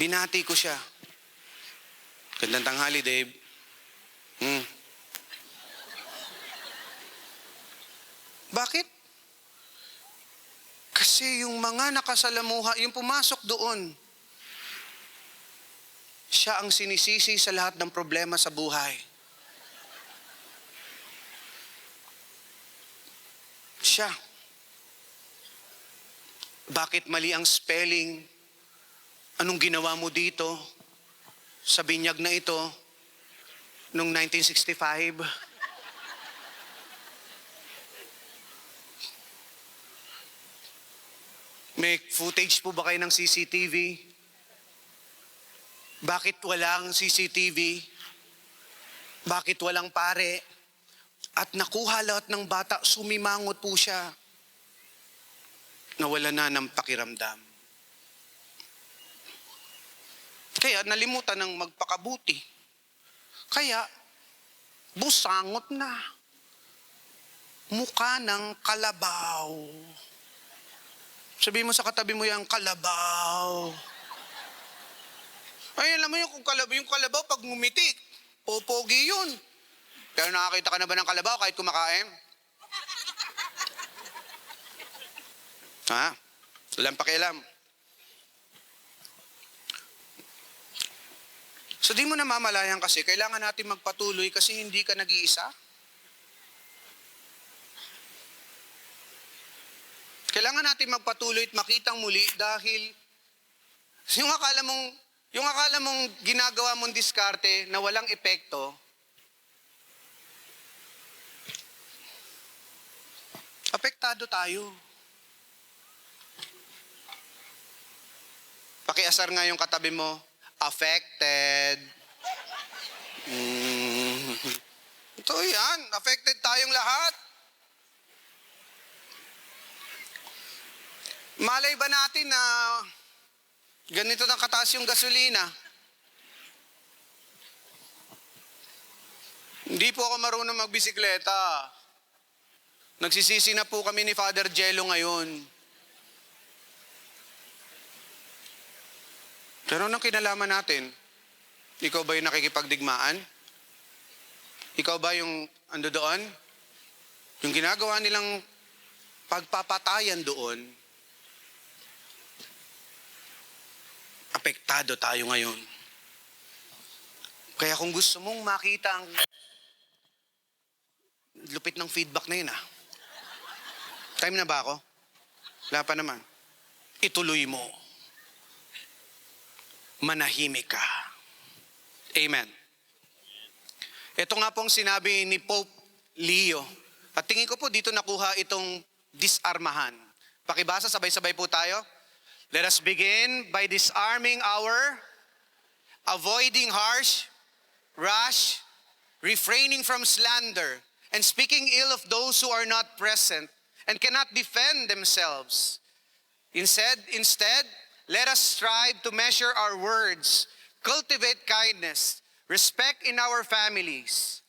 binati ko siya. Gandang tanghali, Dave. Bakit? Kasi yung mga nakasalamuha, yung pumasok doon, siya ang sinisisi sa lahat ng problema sa buhay. Siya. Bakit mali ang spelling? Anong ginawa mo dito? Sa binyag na ito, noong 1965. May footage po ba kayo ng CCTV? Bakit walang CCTV? Bakit walang pare? At nakuha lahat ng bata, sumimangot po siya. Nawala na ng pakiramdam. Kaya nalimutan ng magpakabuti. Kaya, busangot na. Mukha ng kalabaw. Sabihin mo sa katabi mo yung kalabaw. Ay, alam mo yung kalabaw pag ngumiti, popogi yun. Pero nakakita ka na ba ng kalabaw kahit kumakain? Ha? Walang pakialam. So di mo na mamalayan kasi, kailangan natin magpatuloy kasi hindi ka nag-iisa. Kailangan natin magpatuloy at makitang muli dahil yung akala mong ginagawa mong diskarte na walang epekto, apektado tayo. Pakiasar nga yung katabi mo, affected. Ito yan, affected tayong lahat. Malay ba natin na ganito na kataas yung gasolina? Hindi po ako marunong magbisikleta. Nagsisisi na po kami ni Father Jello ngayon. Pero anong kinalaman natin? Ikaw ba yung nakikipagdigmaan? Ikaw ba yung ando doon? Yung ginagawa nilang pagpapatayan doon, apektado tayo ngayon. Kaya kung gusto mong makita ang lupit ng feedback na yun Time na ba ako? Wala pa naman. Ituloy mo. Manahimik ka. Amen. Ito nga pong sinabi ni Pope Leo. At tingin ko po dito nakuha itong disarmahan. Pakibasa, sabay-sabay po tayo. Let us begin by disarming our avoiding harsh, rash, refraining from slander, and speaking ill of those who are not present and cannot defend themselves. Instead, let us strive to measure our words, cultivate kindness, respect in our families,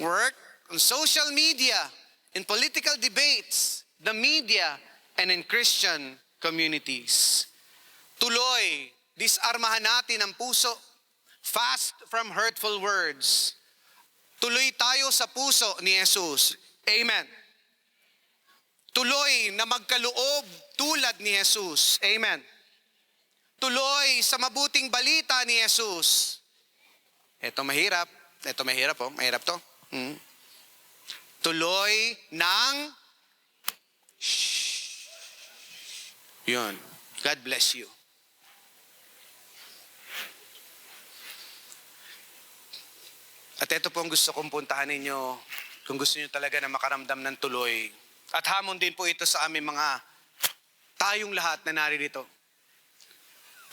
work on social media, in political debates, the media, and in Christian communities. Tuloy, disarmahan natin ang puso, fast from hurtful words. Tuloy tayo sa puso ni Jesus. Amen. Tuloy na magkaloob tulad ni Jesus. Amen. Tuloy sa mabuting balita ni Jesus. Ito mahirap. Mahirap to. Tuloy ng Yun. God bless you. At ito po ang gusto kong puntahan ninyo kung gusto niyo talaga na makaramdam ng tuloy. At hamon din po ito sa aming mga tayong lahat na naririto.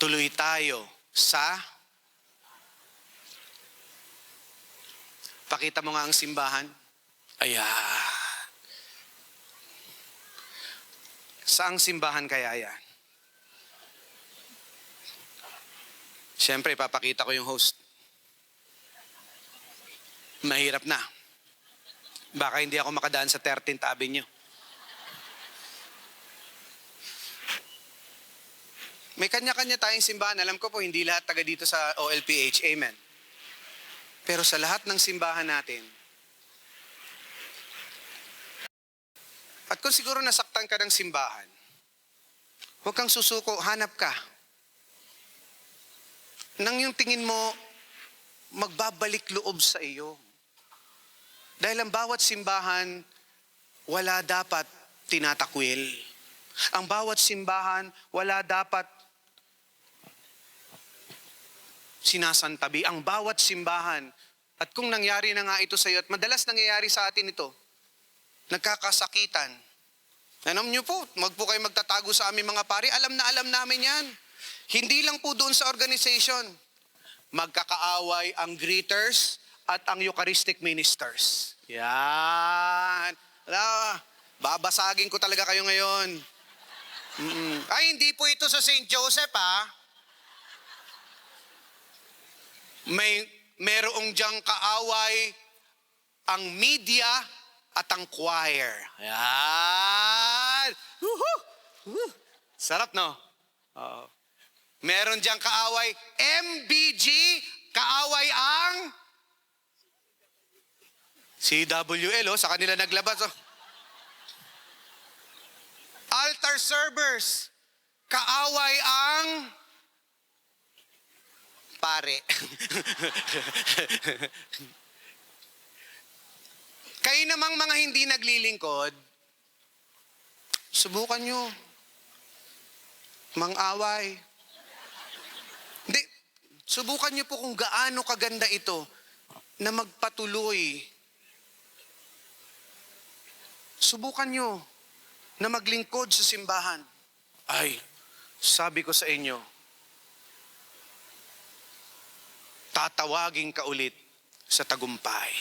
Tuloy tayo sa pakita mo nga ang simbahan. Ayan. Saang simbahan kaya yan? Siyempre, papakita ko yung host. Mahirap na. Baka hindi ako makadaan sa 13th Avenue. May kanya-kanya tayong simbahan. Alam ko po, hindi lahat taga dito sa OLPH. Amen. Pero sa lahat ng simbahan natin, at kung siguro nasaktan ka ng simbahan, huwag kang susuko, hanap ka. Nang yung tingin mo, magbabalik loob sa iyo. Dahil ang bawat simbahan, wala dapat tinatakwil. Ang bawat simbahan, wala dapat sinasantabi. Ang bawat simbahan, at kung nangyari na nga ito sa iyo, at madalas nangyayari sa atin ito, nagkakasakitan. Alam niyo po, wag po kayo magtatago sa aming mga pari. Alam na alam namin yan. Hindi lang po doon sa organization. magkakaaway ang greeters at ang Eucharistic ministers. Yan. Wala, babasagin ko talaga kayo ngayon. Ay, hindi po ito sa St. Joseph, ha? Merong diyang kaaway ang media at ang choir. Yan. Woohoo! Sarap, no? Oo. Meron diyang kaaway, MBG, kaaway ang CWL, sa kanila naglabas. Altar servers, kaaway ang pare. Kayo namang mga hindi naglilingkod, subukan nyo. Mang-away. Hindi, subukan nyo po kung gaano kaganda ito na magpatuloy. Subukan nyo na maglingkod sa simbahan. Ay, sabi ko sa inyo, tatawagin ka ulit sa tagumpay.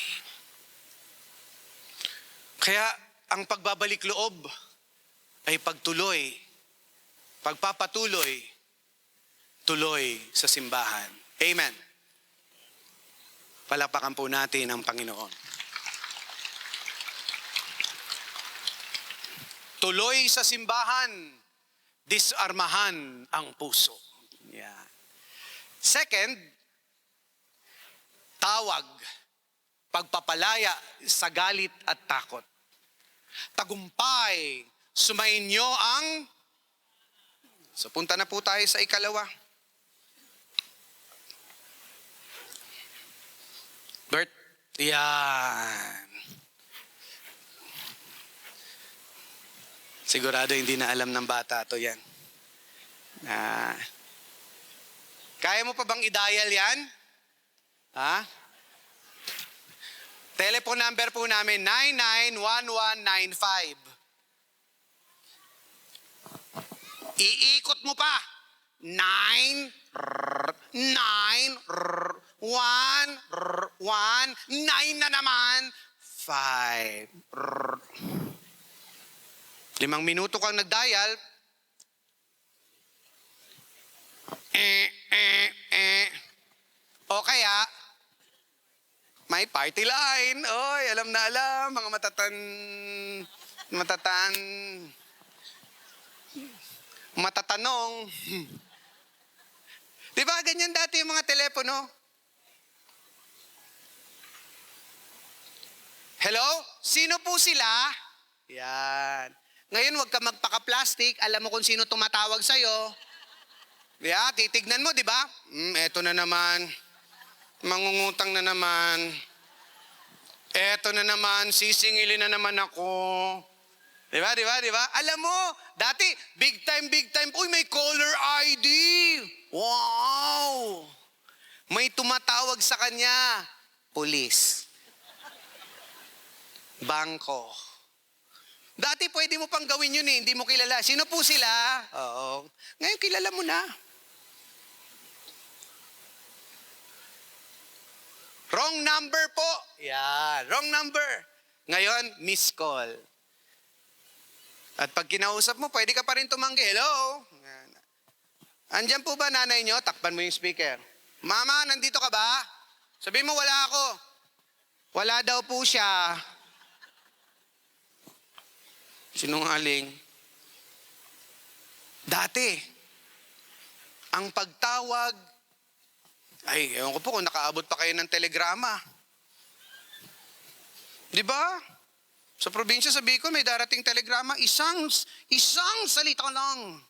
Kaya ang pagbabalik loob ay pagtuloy, pagpapatuloy, tuloy sa simbahan. Amen. Palapakan po natin ang Panginoon. Tuloy sa simbahan, disarmahan ang puso. Yeah. Second, tawag, pagpapalaya sa galit at takot. Tagumpay, sumainyo ang... So punta na po tayo sa ikalawa. Bert, yan. Sigurado hindi na alam ng bata to yan. Kaya mo pa bang i-dial yan? Ha? Telephone number po namin, 991195. Iikot mo pa. 9, 1, 9 na naman, 5. 5 minuto kang nag-dial. O kaya, may party line. Oy, alam na alam, mga matatanong. Di ba ganyan dati yung mga telepono? Hello? Sino po sila? Yan. Ngayon, huwag ka magpaka-plastic. Alam mo kung sino tumatawag sa'yo. Yeah, titignan mo, di ba? Eto na naman. Mangungutang na naman. Eto na naman, sisingilin na naman ako. Di ba? Alam mo, dati, big time. Uy, may caller ID. Wow! May tumatawag sa kanya. Police. Bangko. Dati pwede mo pang gawin yun hindi mo kilala. Sino po sila? Oo. Ngayon kilala mo na. Wrong number po. Yeah, wrong number. Ngayon, miss call. At pag kinausap mo, pwede ka pa rin tumanggi. Hello? Andyan po ba nanay nyo? Takpan mo yung speaker. Mama, nandito ka ba? Sabihin mo, wala ako. Wala daw po siya. Sinungaling. Dati, ang pagtawag, ay, ewan ko po kung nakaabot pa kayo ng telegrama. Di ba? Sa probinsya sa Bicol, may darating telegrama, isang salita lang.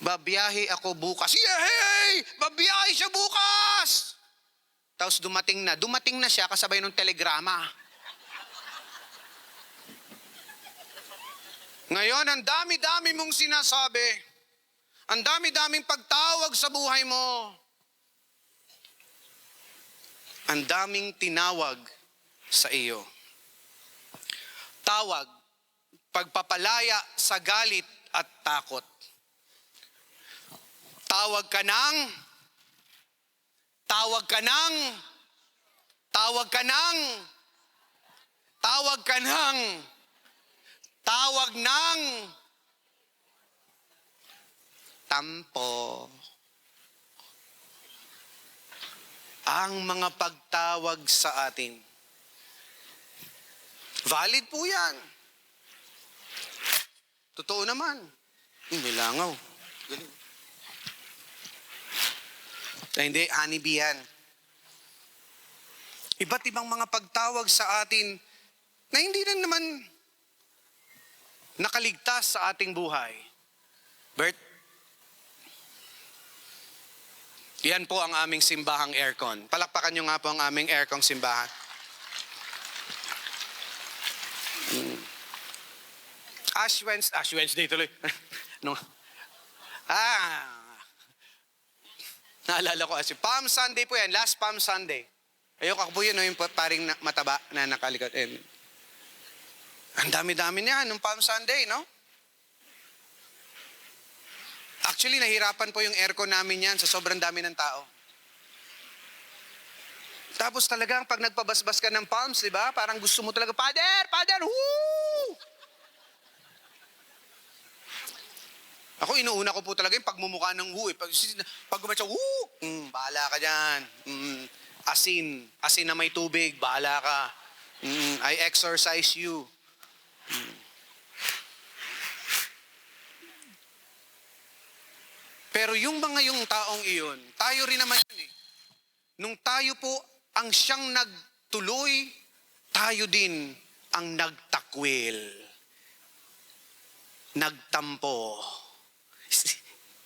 Babiyahe ako bukas. Yay! Babiyahe siya bukas! Tapos dumating na siya kasabay ng telegrama. Ngayon, ang dami-dami mong sinasabi. Ang dami-daming pagtawag sa buhay mo. Ang daming tinawag sa iyo. Tawag, pagpapalaya sa galit at takot. Tawag ka ng Tawag ka ng, tawag ka ng, tawag ka ng, tawag ng, tampo. Ang mga pagtawag sa atin. Valid po yan. Totoo naman. May langaw. Galing. Hindi, honeybee yan. Iba't ibang mga pagtawag sa atin na hindi rin naman nakaligtas sa ating buhay. Bert, yan po ang aming simbahang aircon. Palakpakan nyo nga po ang aming aircon simbahan. Ash Wednesday tuloy. No. Naalala ko kasi, Palm Sunday po yan, last Palm Sunday. Ayoko po yun, no, yung paring mataba na nakalikot. Ang dami-dami niya nung Palm Sunday, no? Actually, nahirapan po yung aircon namin yan sa sobrang dami ng tao. Tapos talagang pag nagpabasbas ka ng palms, di ba? Parang gusto mo talaga, Father, woo! Ako, inuuna ko po talaga yung pagmumukha ng woo. Pag gumatsa, woo! Bahala ka dyan. Asin na may tubig, bahala ka. I exorcise you. Pero yung taong iyon, tayo rin naman yun eh. Nung tayo po ang siyang nagtuloy, tayo din ang nagtakwil. Nagtampo.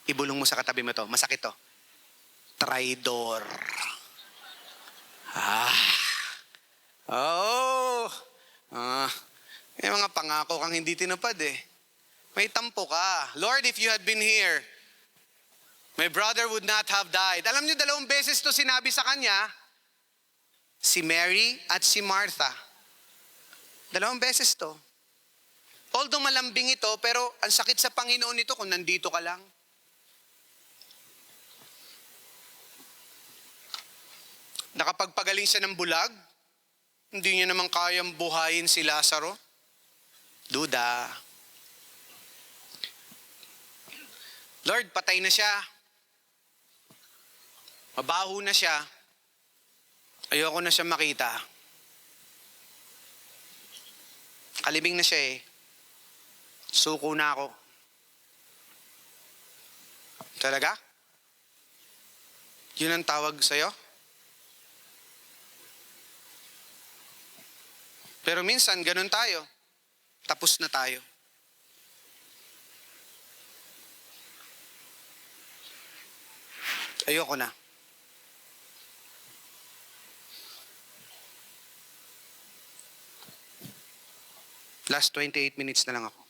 Ibulong mo sa katabi mo to. Masakit to. Traidor. May mga pangako kang hindi tinupad eh. May tampo ka. Lord, if you had been here, my brother would not have died. Alam niyo, 2 beses to sinabi sa kanya, si Mary at si Martha. 2 beses to. Although malambing ito, pero ang sakit sa Panginoon nito kung nandito ka lang. Nakapagpagaling siya ng bulag, hindi niya naman kayang buhayin si Lazaro. Duda. Lord, patay na siya. Mabaho na siya. Ayoko na siya makita. Kalibing na siya eh. Suko na ako. Talaga? Yun ang tawag sa'yo? Pero minsan, ganun tayo. Tapos na tayo. Ayoko na. Last 28 minutes na lang ako.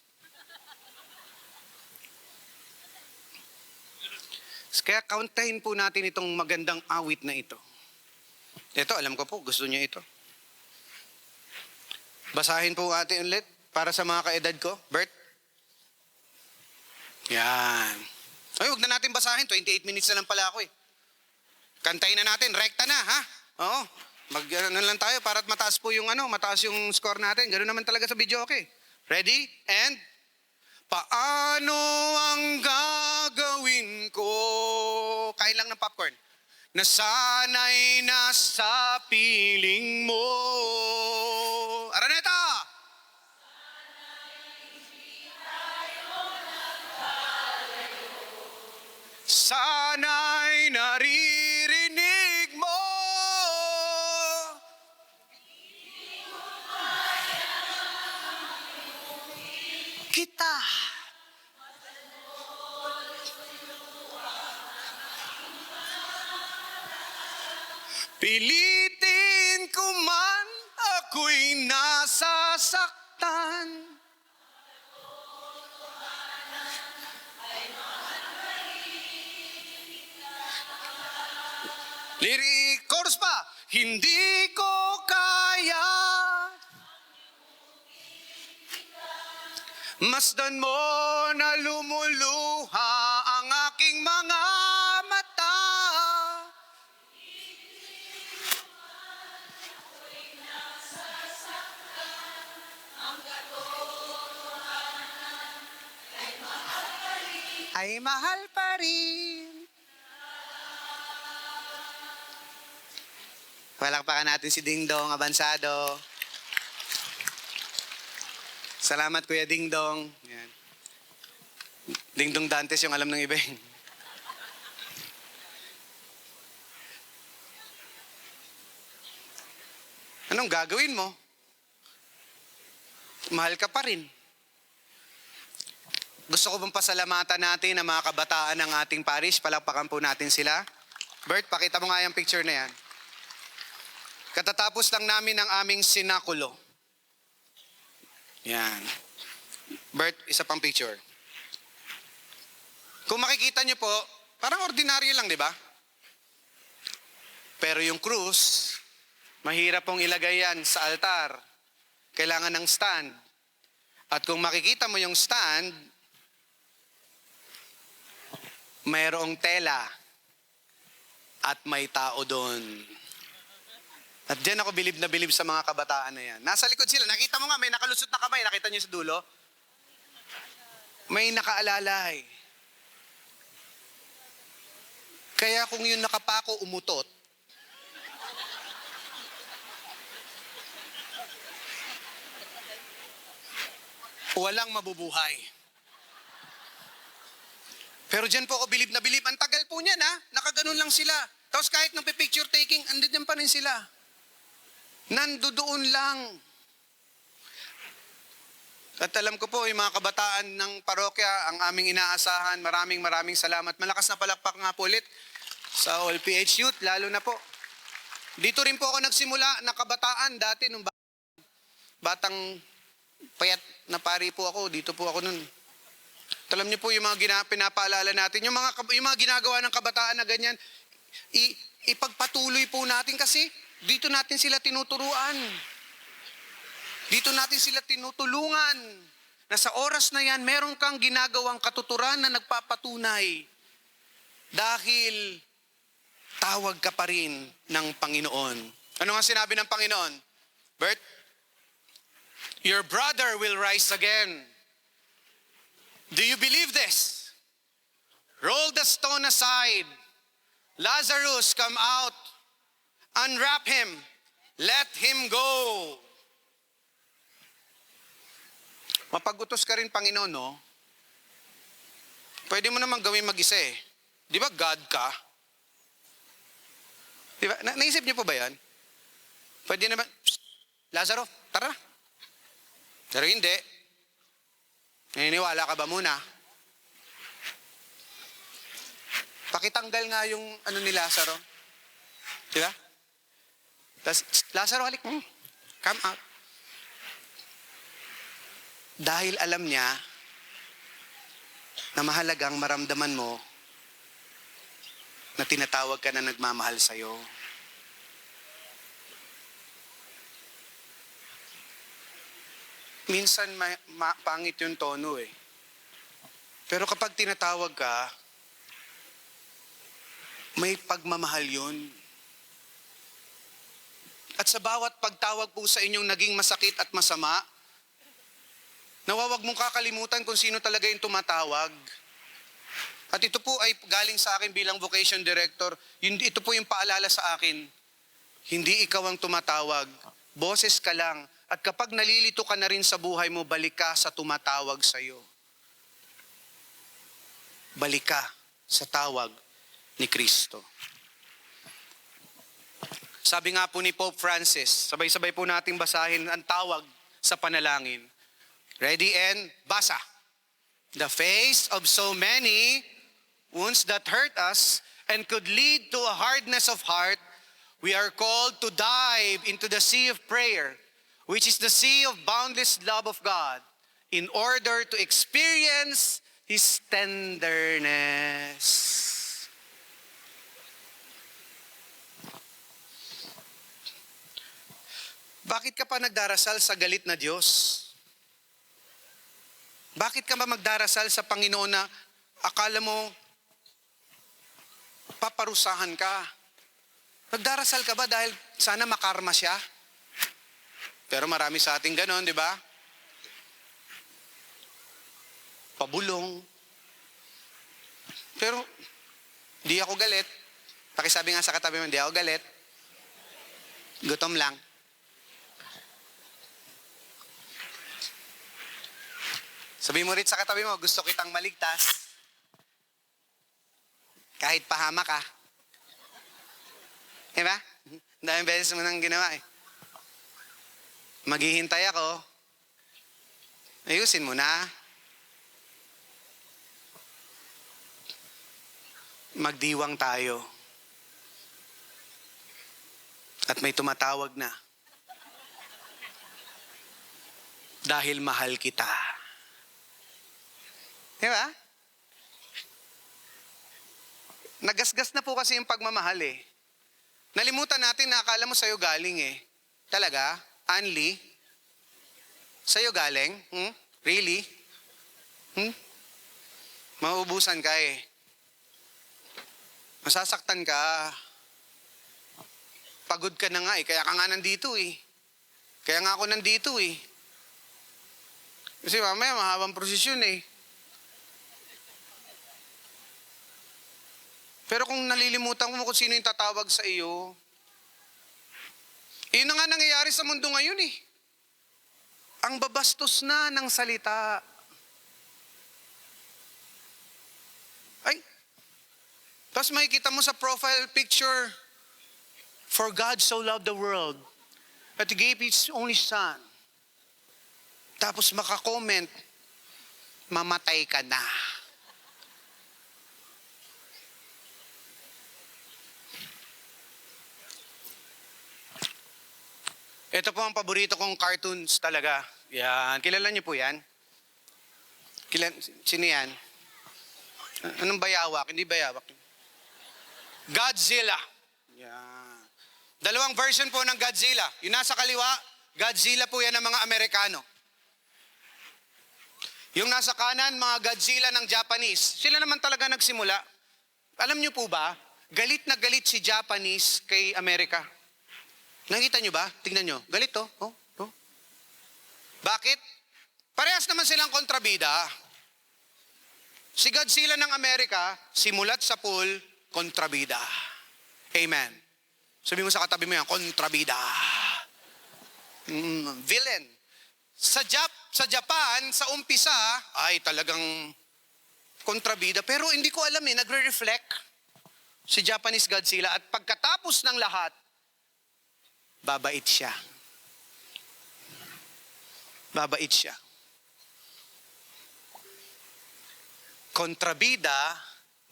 Kaya kauntahin po natin itong magandang awit na ito. Ito, alam ko po, gusto niya ito. Basahin po atin ulit para sa mga kaedad ko. Bert? Yan. Ay, huwag na natin basahin. 28 minutes na lang pala ako eh. Kantayin na natin. Rekta na, ha? Oo. Mag-ano lang tayo para mataas po yung mataas yung score natin. Ganoon naman talaga sa video, okay? Ready? And? Paano ang gagawin ko? Kain lang ng popcorn. Nasanay na sa piling mo. Araneta! Sana'y naririnig mo. Kita. Pilitin ko man, ako'y nasasaktan. Lyric, chorus pa. Hindi ko kaya. Masdan mo na lumuluha ang aking mga mata. ay mahal pa rin. Palakpakan natin si Ding Dong, abansado. Salamat, Kuya Ding Dong. Yan. Ding Dong Dantes yung alam ng iba. Anong gagawin mo? Mahal ka pa rin. Gusto ko bang pasalamatan natin ang mga kabataan ng ating parish? Palakpakan po natin sila. Bert, pakita mo nga yung picture na yan. Katatapos lang namin ng aming sinakulo. Yan. Bert, isa pang picture. Kung makikita nyo po, parang ordinaryo lang, di ba? Pero yung krus, mahirap pong ilagay yan sa altar. Kailangan ng stand. At kung makikita mo yung stand, mayroong tela at may tao doon. At diyan ako bilib na bilib sa mga kabataan na yan. Nasa likod sila. Nakita mo nga, may nakalusot na kamay. Nakita niyo sa dulo? May nakaalalay. Kaya kung yung nakapako umutot, walang mabubuhay. Pero dyan po ako bilib na bilib. Ang tagal po niyan ha. Nakaganon lang sila. Tapos kahit nung picture taking, andyan pa rin sila. Nandoon lang. At alam ko po, yung mga kabataan ng parokya, ang aming inaasahan, maraming salamat. Malakas na palakpak nga po ulit sa OLPH Youth, lalo na po. Dito rin po ako nagsimula na kabataan dati, nung batang payat na pari po ako, dito po ako nun. Alam niyo po yung mga pinapaalala natin, yung mga ginagawa ng kabataan na ganyan, ipagpatuloy po natin kasi dito natin sila tinuturuan. Dito natin sila tinutulungan na sa oras na yan, meron kang ginagawang katuturan na nagpapatunay dahil tawag ka pa rin ng Panginoon. Ano nga sinabi ng Panginoon? Bert? Your brother will rise again. Do you believe this? Roll the stone aside. Lazarus, come out. Unwrap him. Let him go. Mapag-utos ka rin, Panginoon, no? Pwede mo naman gawin mag-isa eh. Di ba God ka? Di ba? Naisip niyo po ba yan? Pwede naman, Lazaro, tara. Pero hindi. Naniniwala ka ba muna? Pakitanggal nga yung ano ni Lazaro. Di ba? Tapos, Lazaro, halik. Come out. Dahil alam niya na mahalagang maramdaman mo na tinatawag ka na nagmamahal sa'yo. Minsan pangit yung tono eh. Pero kapag tinatawag ka, may pagmamahal yun. At sa bawat pagtawag po sa inyong naging masakit at masama, nawawag mong kakalimutan kung sino talaga yung tumatawag. At ito po ay galing sa akin bilang vocation director. Ito po yung paalala sa akin. Hindi ikaw ang tumatawag. Boses ka lang. At kapag nalilito ka na rin sa buhay mo, balik ka sa tumatawag sa iyo. Balik ka sa tawag ni Kristo. Sabi nga po ni Pope Francis, sabay-sabay po nating basahin ang tawag sa panalangin. Ready and basa. The face of so many wounds that hurt us and could lead to a hardness of heart, we are called to dive into the sea of prayer, which is the sea of boundless love of God, in order to experience His tenderness. Bakit ka pa nagdarasal sa galit na Diyos? Bakit ka ba magdarasal sa Panginoon na akala mo paparusahan ka? Nagdarasal ka ba dahil sana makarma siya? Pero marami sa ating ganon, di ba? Pabulong. Pero, di ako galit. Pakisabi nga sa katabi mo, di ako galit. Gutom lang. Sabi mo rin sa katabi mo, gusto kitang maligtas. Kahit pahama ka. Diba? Dahil beses mo nang ginawa eh. Maghihintay ako. Ayusin mo na. Magdiwang tayo. At may tumatawag na. Dahil mahal kita. Diba? Nagasgas na po kasi yung pagmamahal eh. Nalimutan natin na akala mo sa'yo galing eh. Talaga? Anli? Sa'yo galing? Really? Mauubusan ka eh. Masasaktan ka. Pagod ka na nga eh. Kaya ka nga nandito eh. Kaya nga ako nandito eh. Kasi mamaya mahabang prosesyon eh. Pero kung nalilimutan mo kung sino yung tatawag sa iyo, yun na nga nangyayari sa mundo ngayon eh. Ang babastos na ng salita. Ay, tapos makikita mo sa profile picture, for God so loved the world that He gave His only Son. Tapos makakomment, mamatay ka na. Ito po ang paborito kong cartoons talaga. Yan. Kilala niyo po yan? Sino yan? Anong bayawak? Hindi bayawak. Godzilla. Yan. Dalawang version po ng Godzilla. Yung nasa kaliwa, Godzilla po yan ng mga Amerikano. Yung nasa kanan, mga Godzilla ng Japanese. Sila naman talaga nagsimula. Alam niyo po ba, galit na galit si Japanese kay Amerika. Nakita nyo ba? Tingnan nyo. Galit to. Oh. Bakit? Parehas naman silang kontrabida. Si Godzilla ng Amerika, simulat sa pool, kontrabida. Amen. Sabi mo sa katabi mo yan, kontrabida. Villain. Sa Japan, sa umpisa, ay talagang kontrabida. Pero hindi ko alam nagre-reflect si Japanese Godzilla. At pagkatapos ng lahat, babait siya. Babait siya. Kontrabida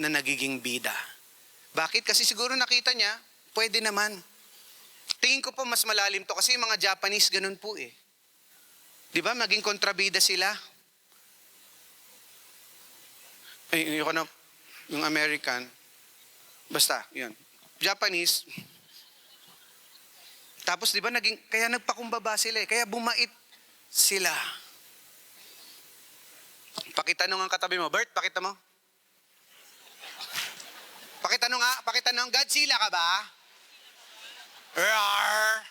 na nagiging bida. Bakit? Kasi siguro nakita niya, pwede naman. Tingin ko po mas malalim to kasi yung mga Japanese ganun po eh. Di ba? Maging kontrabida sila. Ay, yung American. Basta, yun. Japanese. Tapos di ba kaya nagpakumbaba sila eh. Kaya bumait sila. Pakitanong ang katabi mo. Bert, pakita mo. Pakitanong, Godzilla ka ba? Rawr!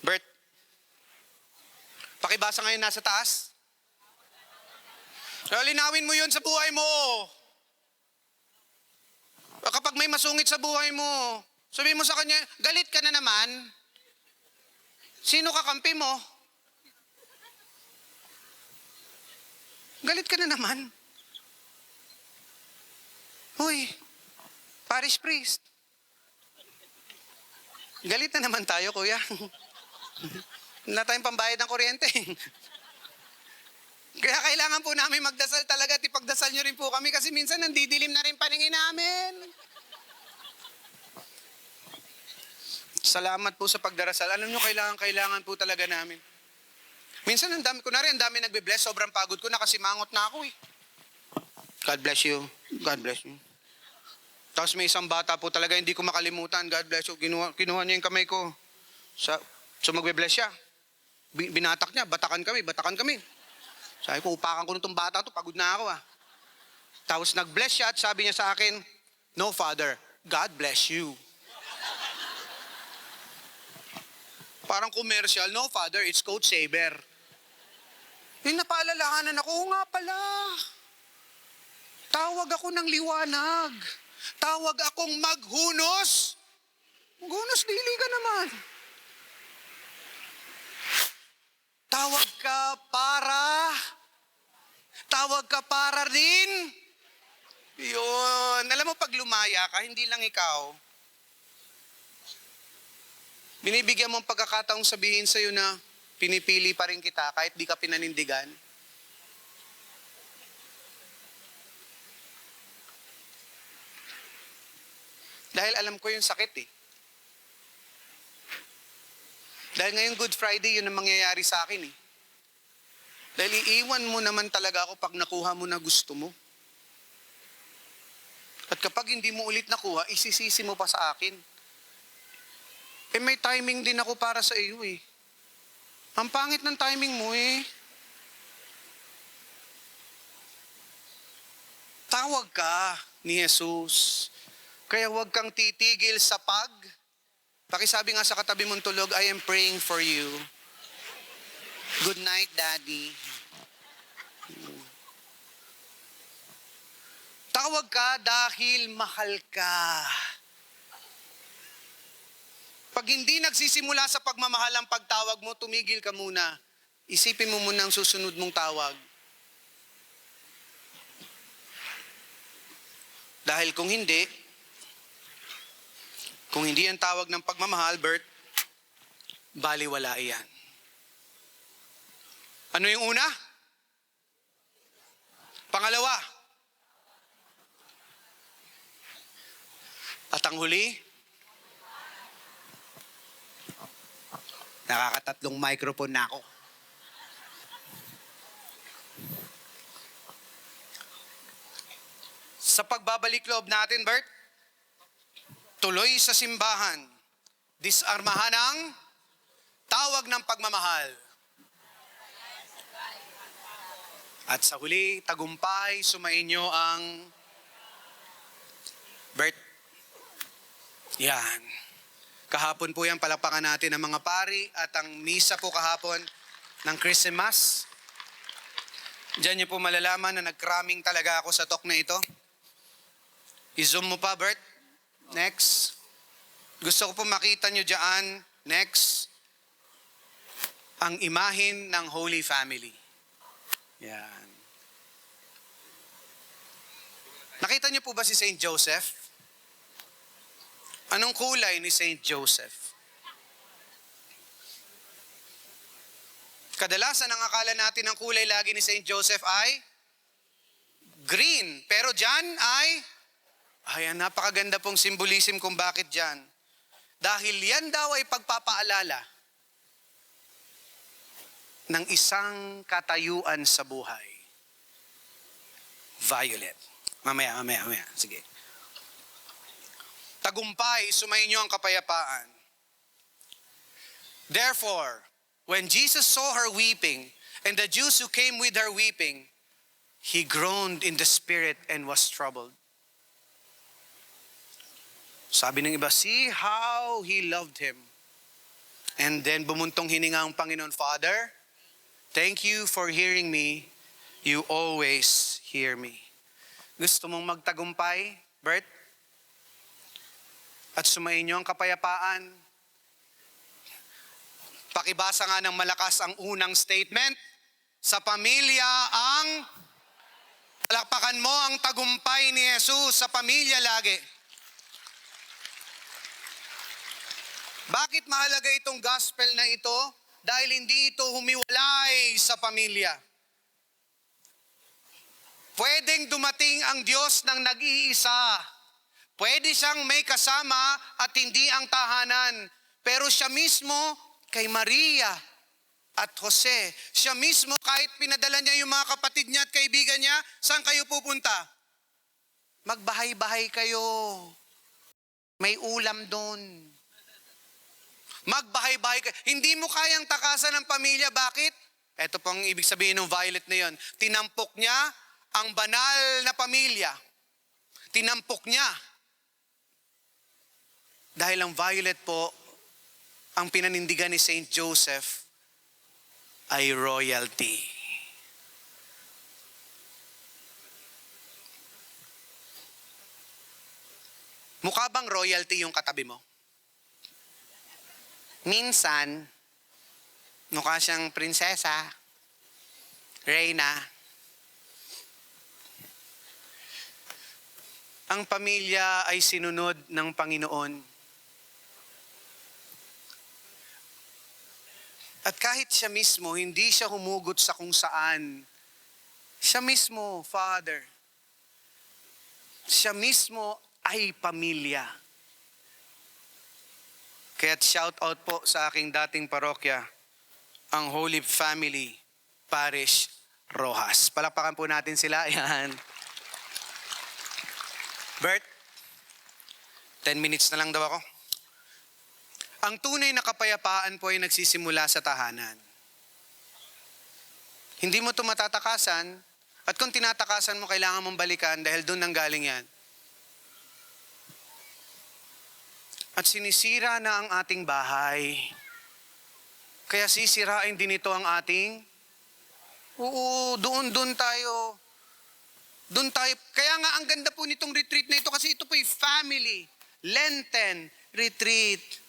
Bert, pakibasa ngayon nasa taas. Linawin mo yun sa buhay mo. Kapag may masungit sa buhay mo, sabihin mo sa kanya, galit ka na naman. Sino kakampi mo? Galit ka na naman. Hoy, parish priest. Galit na naman tayo, kuya. Wala tayong pambayad ng kuryente. Kaya kailangan po namin magdasal talaga at ipagdasal nyo rin po kami kasi minsan nandidilim na rin paningin namin. Salamat po sa pagdarasal. Alam nyo, kailangan po talaga namin. Minsan ang dami nagbe-bless, sobrang pagod ko na kasi mangot na ako eh. God bless you. God bless you. Tapos may isang bata po talaga, hindi ko makalimutan. God bless you. Kinuha niya yung kamay ko. So magbe-bless siya. Binatak niya, batakan kami. Sabi ko, upakan ko nitong bata to, pagod na ako ah. Tapos nag-bless siya at sabi niya sa akin, no father, God bless you. Parang commercial, no father, it's Coach Saber. Yung napaalalahanan ako, oo nga pala. Tawag ako ng liwanag. Tawag akong maghunos. Maghunos, dili ka naman. Tawag ka para rin. Yun. Alam mo, pag lumaya ka, hindi lang ikaw. Binibigyan mo ang pagkakataong sabihin sa'yo na pinipili pa rin kita kahit di ka pinanindigan. Dahil alam ko yung sakit eh. Dahil ngayong Good Friday, yun ang mangyayari sa akin eh. Dahil iiwan mo naman talaga ako pag nakuha mo na gusto mo. At kapag hindi mo ulit nakuha, isisisi mo pa sa akin. Eh may timing din ako para sa iyo eh. Ang pangit ng timing mo eh. Tawag ka ni Jesus. Kaya huwag kang titigil sa pakisabi nga sa katabi mong tulog, I am praying for you. Good night, Daddy. Tawag ka dahil mahal ka. Pag hindi nagsisimula sa pagmamahal ang pagtawag mo, tumigil ka muna. Isipin mo muna ang susunod mong tawag. Dahil kung hindi ang tawag ng pagmamahal, Bert, baliwala iyan. Ano yung una? Pangalawa. At ang huli? Nakakatatlong microphone na ako. Sa pagbabalik loob natin, Bert, tuloy sa simbahan, disarmahan ang tawag ng pagmamahal. At sa huli, tagumpay, sumainyo ang Bert. Yan. Kahapon po yan, palakpakan natin ang mga pari at ang misa po kahapon ng Christmas. Diyan niyo po malalaman na nag-cramming talaga ako sa talk na ito. I-zoom mo pa, Bert. Next. Gusto ko po makita niyo diyan. Next. Ang imahin ng Holy Family. Yan. Nakita niyo po ba si Saint Joseph? Anong kulay ni Saint Joseph? Kadalasan ang akala natin ang kulay lagi ni Saint Joseph ay green. Pero dyan ayan, napakaganda pong symbolism kung bakit dyan. Dahil yan daw ay pagpapaalala ng isang katayuan sa buhay. Violet. Mamaya. Sige. Tagumpay, sumainyo ang kapayapaan. Therefore, when Jesus saw her weeping, and the Jews who came with her weeping, he groaned in the spirit and was troubled. Sabi ng iba, see how he loved him. And then bumuntong hininga ang Panginoon, Father, thank you for hearing me. You always hear me. Gusto mong magtagumpay, Bert? At sumainyo ang kapayapaan. Pakibasa nga ng malakas ang unang statement. Sa pamilya ang palakpakan mo ang tagumpay ni Jesus sa pamilya lagi. Bakit mahalaga itong gospel na ito? Dahil hindi ito humiwalay sa pamilya. Pwedeng dumating ang Diyos ng nag-iisa. Pwede siyang may kasama at hindi ang tahanan. Pero siya mismo kay Maria at Jose, siya mismo kahit pinadala niya yung mga kapatid niya at kaibigan niya, saan kayo pupunta? Magbahay-bahay kayo. May ulam doon. Magbahay-bahay kayo. Hindi mo kayang takasan ng pamilya. Bakit? Ito pong ibig sabihin ng Violet na yon. Tinampok niya ang banal na pamilya. Tinampok niya. Dahil ang Violet po, ang pinanindigan ni Saint Joseph ay royalty. Mukha bang royalty yung katabi mo? Minsan, mukha siyang prinsesa, reyna. Ang pamilya ay sinunod ng Panginoon. At kahit siya mismo, hindi siya humugot sa kung saan. Siya mismo, Father. Siya mismo ay pamilya. Kaya't shout out po sa aking dating parokya, ang Holy Family Parish Rojas. Palakpakan po natin sila. Ayan. Bert, 10 minutes na lang daw ako. Ang tunay na kapayapaan po ay nagsisimula sa tahanan. Hindi mo ito matatakasan, at kung tinatakasan mo, kailangan mong balikan dahil doon nanggaling yan. At sinisira na ang ating bahay. Kaya sisirain din ito ang ating, doon tayo. Doon tayo. Kaya nga ang ganda po nitong retreat na ito kasi ito po yung family, Lenten retreat.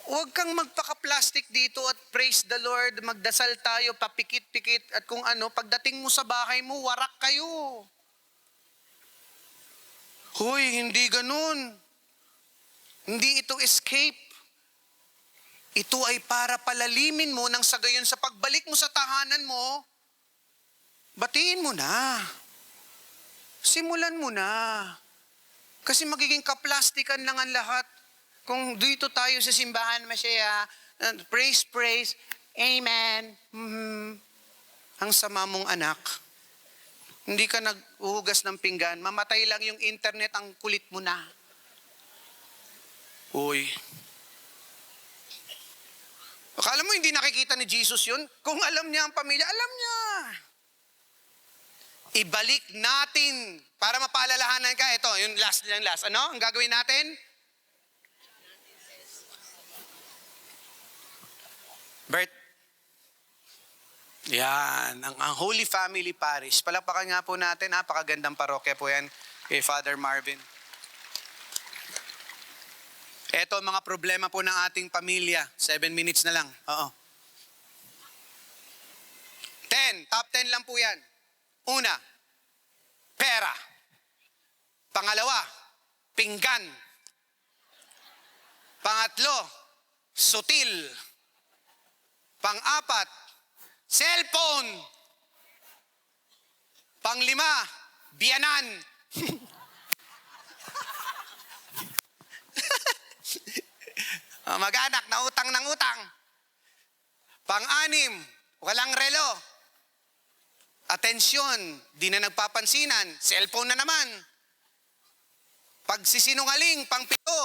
Huwag kang magpaka-plastic dito at praise the Lord, magdasal tayo, papikit-pikit at kung ano, pagdating mo sa bahay mo, warak kayo. Hoy, hindi ganun. Hindi ito escape. Ito ay para palalimin mo nang sa gayon sa pagbalik mo sa tahanan mo, batiin mo na. Simulan mo na. Kasi magiging kaplastikan lang ang lahat. Kung dito tayo sa simbahan, masaya, praise, amen. Ang sama mong anak. Hindi ka nag-uhugas ng pinggan, mamatay lang yung internet, ang kulit mo na. Uy. Akala mo hindi nakikita ni Jesus yun? Kung alam niya ang pamilya, alam niya. Ibalik natin para mapaalalahanan ka. Ito, yung last. Ano? Ang gagawin natin? Bert. Yan. Ang Holy Family Parish. Palakpakan nga po natin. Napakagandang parokya po yan kay Father Marvin. Ito ang mga problema po ng ating pamilya. 7 minutes na lang. Oo. 10. Top 10 lang po yan. Una, pera. Pangalawa, pinggan. Pangatlo, sutil. Pang-apat, cellphone. Pang-lima, biyanan. Mag-anak na utang ng utang. Pang-anim, walang relo. Atensyon, di na nagpapansinan. Cellphone na naman. Pagsisinungaling, pang-pito.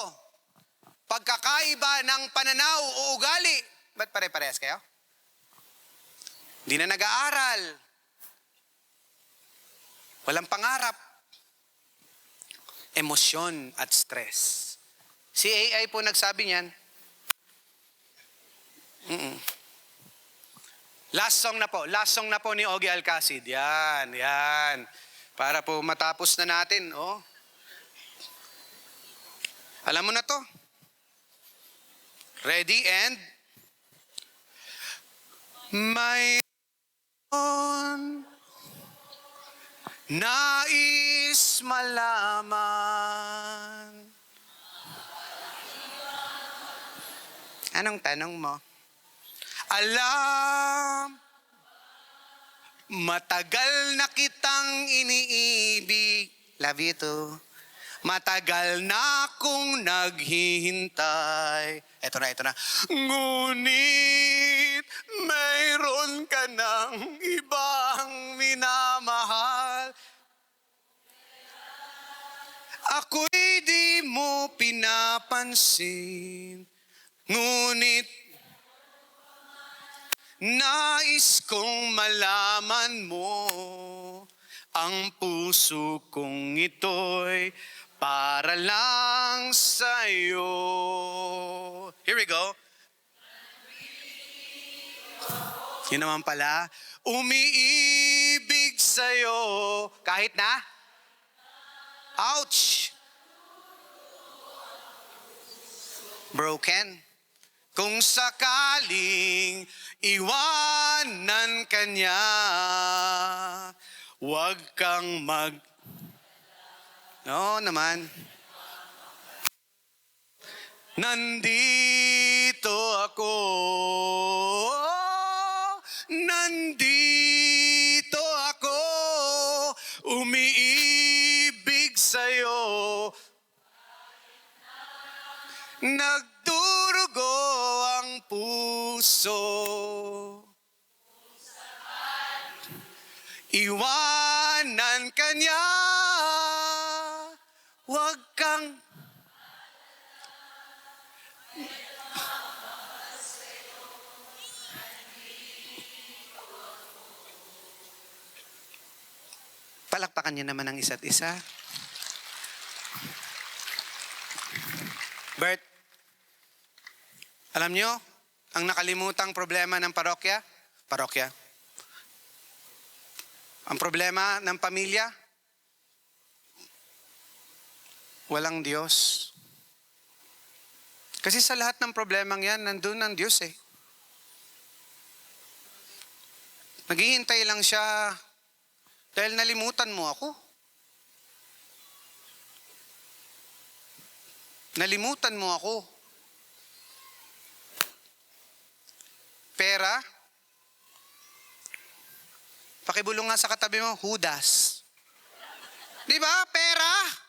Pagkakaiba ng pananaw o ugali. Ba't pare-parehas kayo? Di na nag-aaral. Walang pangarap. Emosyon at stress. Si AI po nagsabi niyan. Last song na po ni Ogie Alcacid. Yan. Para po matapos na natin. Oh. Alam mo na to. Ready and... Mayroon nais malaman. Anong tanong mo? Alam, matagal na kitang iniibig. Love you too. Matagal na akong naghihintay. Ito na. Ngunit mayroon ka ng ibang minamahal. Ako'y di mo pinapansin. Ngunit nais kong malaman mo, ang puso kong ito'y para lang sa'yo. Here we go. Yun naman pala, umiibig sa'yo kahit na? Ouch! broken. Kung sakaling iwanan ka niya, huwag kang Oo naman. Nandito ako. Nandito ako. Umiibig sa'yo. Nagdurugo ang puso. Iwanan ka niya. Huwag kang palakpakan niyo naman ang isa't isa. Bert, alam niyo, ang nakalimutang problema ng parokya, ang problema ng pamilya, walang Diyos. Kasi sa lahat ng problemang yan, nandun ang Diyos eh. Naghihintay lang siya dahil nalimutan mo ako. Nalimutan mo ako. Pera. Pakibulong nga sa katabi mo, Judas. Di ba? Pera.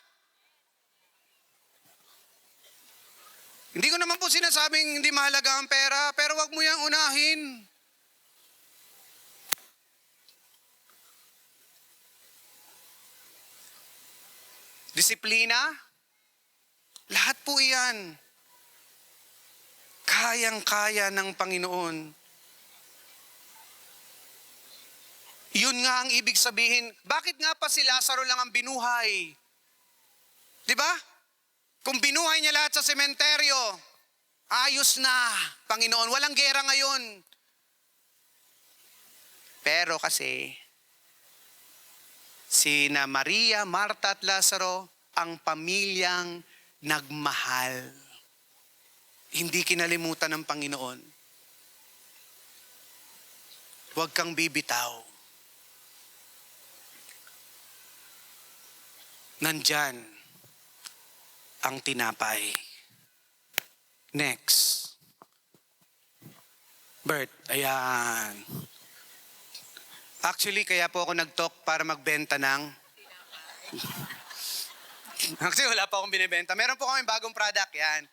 Hindi ko naman po sinasabing hindi mahalaga ang pera, pero wag mo yang unahin. Disiplina, lahat po iyan, kayang-kaya ng Panginoon. Yun nga ang ibig sabihin, bakit nga pa si Lazaro lang ang binuhay? Di ba? Kung binuhay niya lahat sa sementeryo, ayos na, Panginoon. Walang gera ngayon. Pero kasi, sina Maria, Marta at Lazaro, ang pamilyang nagmahal. Hindi kinalimutan ng Panginoon. Huwag kang bibitaw. Nandyan ang tinapay. Next. Bert, ayan. Actually, kaya po ako nag-talk para magbenta ng... Actually, wala pa akong binibenta. Meron po kami bagong product, yan.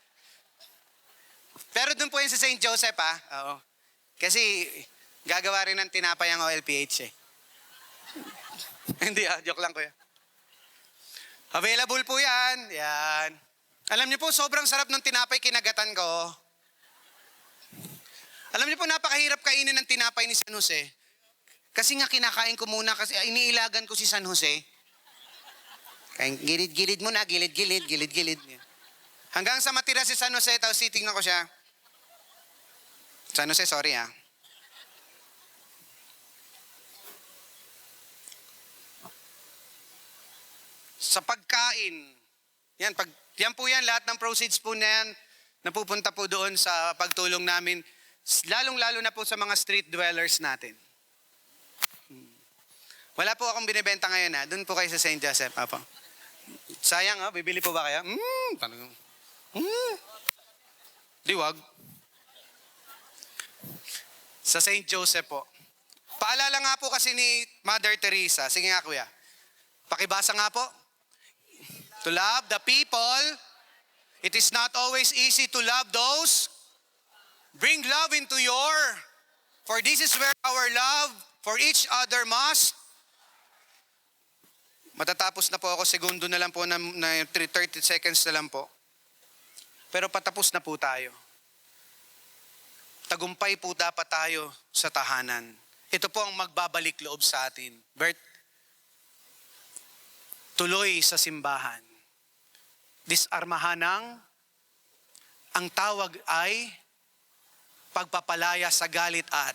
Pero dun po yun sa St. Joseph, ha? Oo. Kasi, gagawa rin ng tinapay ang OLPH, eh. Hindi, joke lang, kuya. Available po yan. Yan. Alam niyo po, sobrang sarap ng tinapay kinagatan ko. Alam niyo po, napakahirap kainin ng tinapay ni San Jose. Kasi nga kinakain ko muna kasi iniilagan ko si San Jose. Kaya gilid-gilid muna, gilid-gilid. Hanggang sa matira si San Jose, tapos titingnan ko siya. San Jose, sorry ha. Sa pagkain, yan po yan, lahat ng proceeds po na yan, napupunta po doon sa pagtulong namin, lalong-lalo na po sa mga street dwellers natin. Wala po akong binibenta ngayon ha. Doon po kayo sa St. Joseph. Apo. Sayang ha. Bibili po ba kayo? Di wag. Sa St. Joseph po. Paalala nga po kasi ni Mother Teresa. Sige nga kuya. Pakibasa nga po. To love the people, it is not always easy to love those. Bring love into for this is where our love for each other must. Matatapos na po ako, segundo na lang po, na 30 seconds na lang po. Pero patapos na po tayo. Tagumpay po dapat tayo sa tahanan. Ito po ang magbabalik loob sa atin. Bert, tuloy sa simbahan. Disarmahanang, ang tawag ay pagpapalaya sa galit at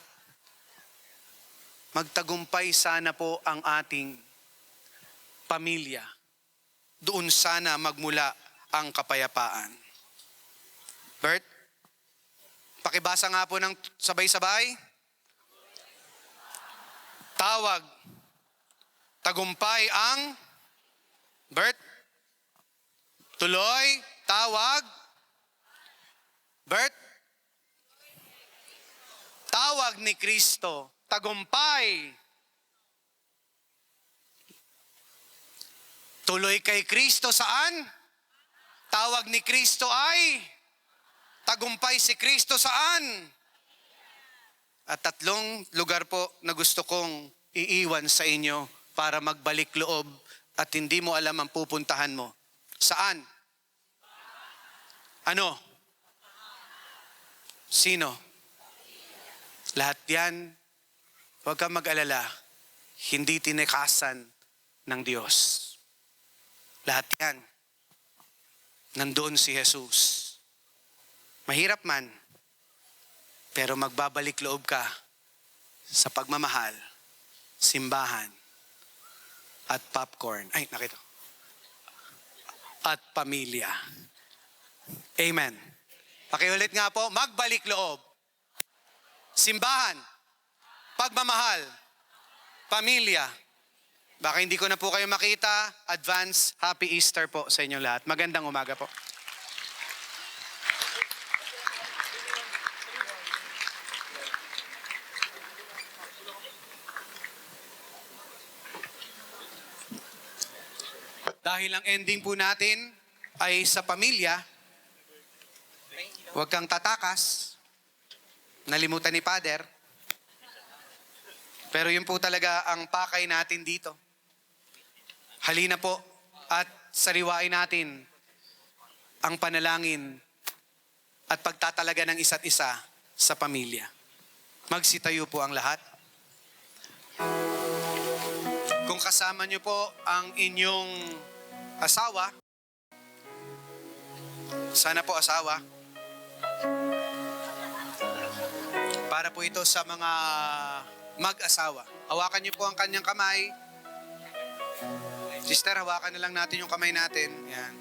magtagumpay sana po ang ating pamilya. Doon sana magmula ang kapayapaan. Bert? Pakibasa nga po ng sabay-sabay. Tawag. Tagumpay ang... Bert? Tuloy. Tawag. Bert? Tawag ni Kristo. Tagumpay. Tuloy kay Kristo saan? Tawag ni Kristo ay tagumpay si Kristo saan? At 3 lugar po na gusto kong iiwan sa inyo para magbalik loob at hindi mo alam ang pupuntahan mo. Saan? Ano? Sino? Lahat yan, huwag kang mag-alala, hindi tinekasan ng Diyos. Lahat yan, nandoon si Jesus. Mahirap man, pero magbabalik loob ka sa pagmamahal, simbahan, at popcorn. Ay, nakita. At pamilya. Amen. Pakiulit nga po, magbalik loob. Simbahan, pagmamahal, pamilya. Baka hindi ko na po kayo makita. Advance Happy Easter po sa inyong lahat. Magandang umaga po. Dahil ang ending po natin ay sa pamilya, huwag kang tatakas. Nalimutan ni Father. Pero yun po talaga ang pakay natin dito. Halina po at sariwain natin ang panalangin at pagtatalaga ng isa't isa sa pamilya. Magsitayo po ang lahat. Kung kasama niyo po ang inyong asawa, sana po asawa, para po ito sa mga mag-asawa. Hawakan niyo po ang kanyang kamay. Sister, hawakan na lang natin yung kamay natin. Yan.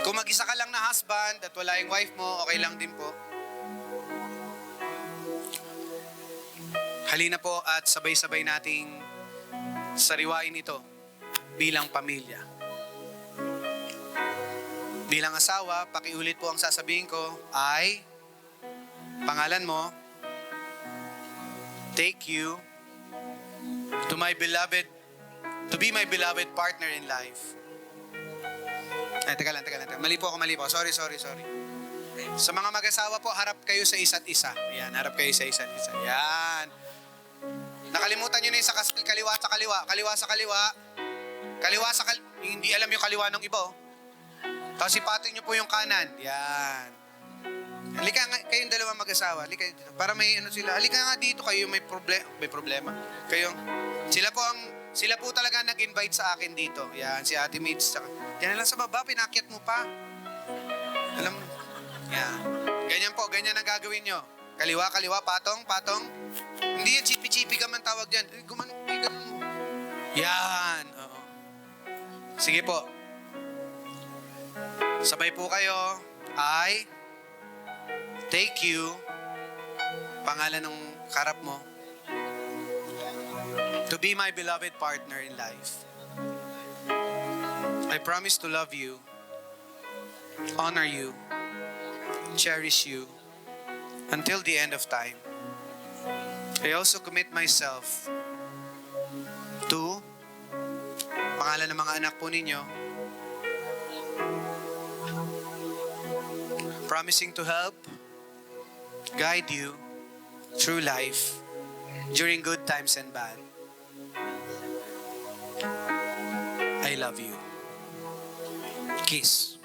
Kung mag-isa ka lang na husband at wala yung wife mo, okay lang din po. Halina po at sabay-sabay nating sariwain ito bilang pamilya. Bilang asawa, pakiulit po ang sasabihin ko ay pangalan mo, take you to be my beloved partner in life. Ay, teka lang. Mali po. Sorry. Sa mga mag-asawa po, harap kayo sa isa't isa. Yan, harap kayo sa isa't isa. Yan. Nakalimutan nyo na yung sa kasal, kaliwa sa kaliwa. Hindi alam yung kaliwa ng iba. Oh. Tapos ipatin nyo po yung kanan. Yan. Halika nga, kayong dalawang mag-asawa. Halika dito. Para may ano sila. Halika nga dito, kayo may problema. Sila po talaga nag-invite sa akin dito. Yan, si Ate Mitch. Yan lang sa baba, pinakyat mo pa. Alam mo? Yan. Ganyan ang gagawin nyo. Kaliwa, patong. Hindi yan, chipi-chipi ka man tawag dyan. Ganun mo. Yan. Oo. Sige po. Sabay po kayo. I take you, pangalan ng karap mo, to be my beloved partner in life. I promise to love you, honor you, cherish you, until the end of time. I also commit myself to, pangalan ng mga anak po ninyo, promising to help, guide you through life during good times and bad. I love you. Kiss.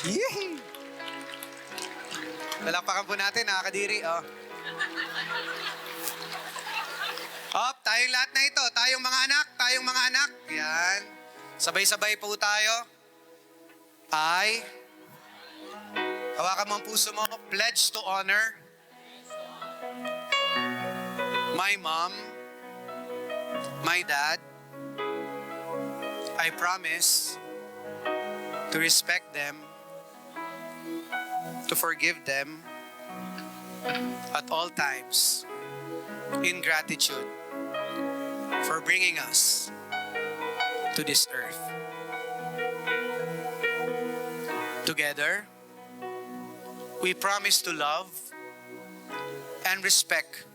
Yee! Palakpakan po natin, nakakadiri. Oh. Tayong lahat na ito. Tayong mga anak. Yan. Sabay-sabay po tayo. Hawakan mo ang puso mo. Pledge to honor my mom, my dad, I promise to respect them, to forgive them at all times in gratitude for bringing us to this earth. Together, we promise to love and respect.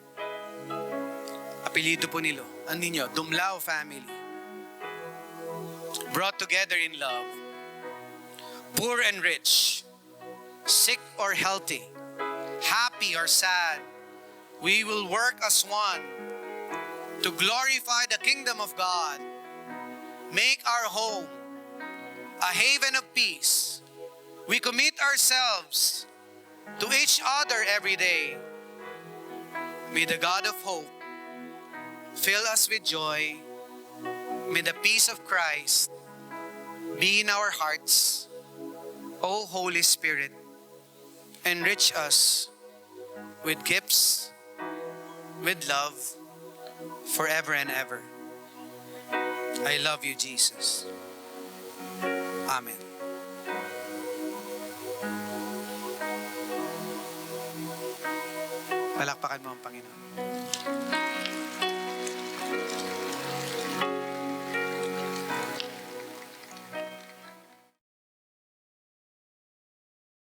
Apelido po nilo, ang ninyo, Dumlao family. Brought together in love, poor and rich, sick or healthy, happy or sad, we will work as one to glorify the kingdom of God, make our home a haven of peace. We commit ourselves to each other every day. May the God of hope fill us with joy. May the peace of Christ be in our hearts. O Holy Spirit, enrich us with gifts, with love, forever and ever. I love you, Jesus. Amen. Palakpakan mo ang Panginoon.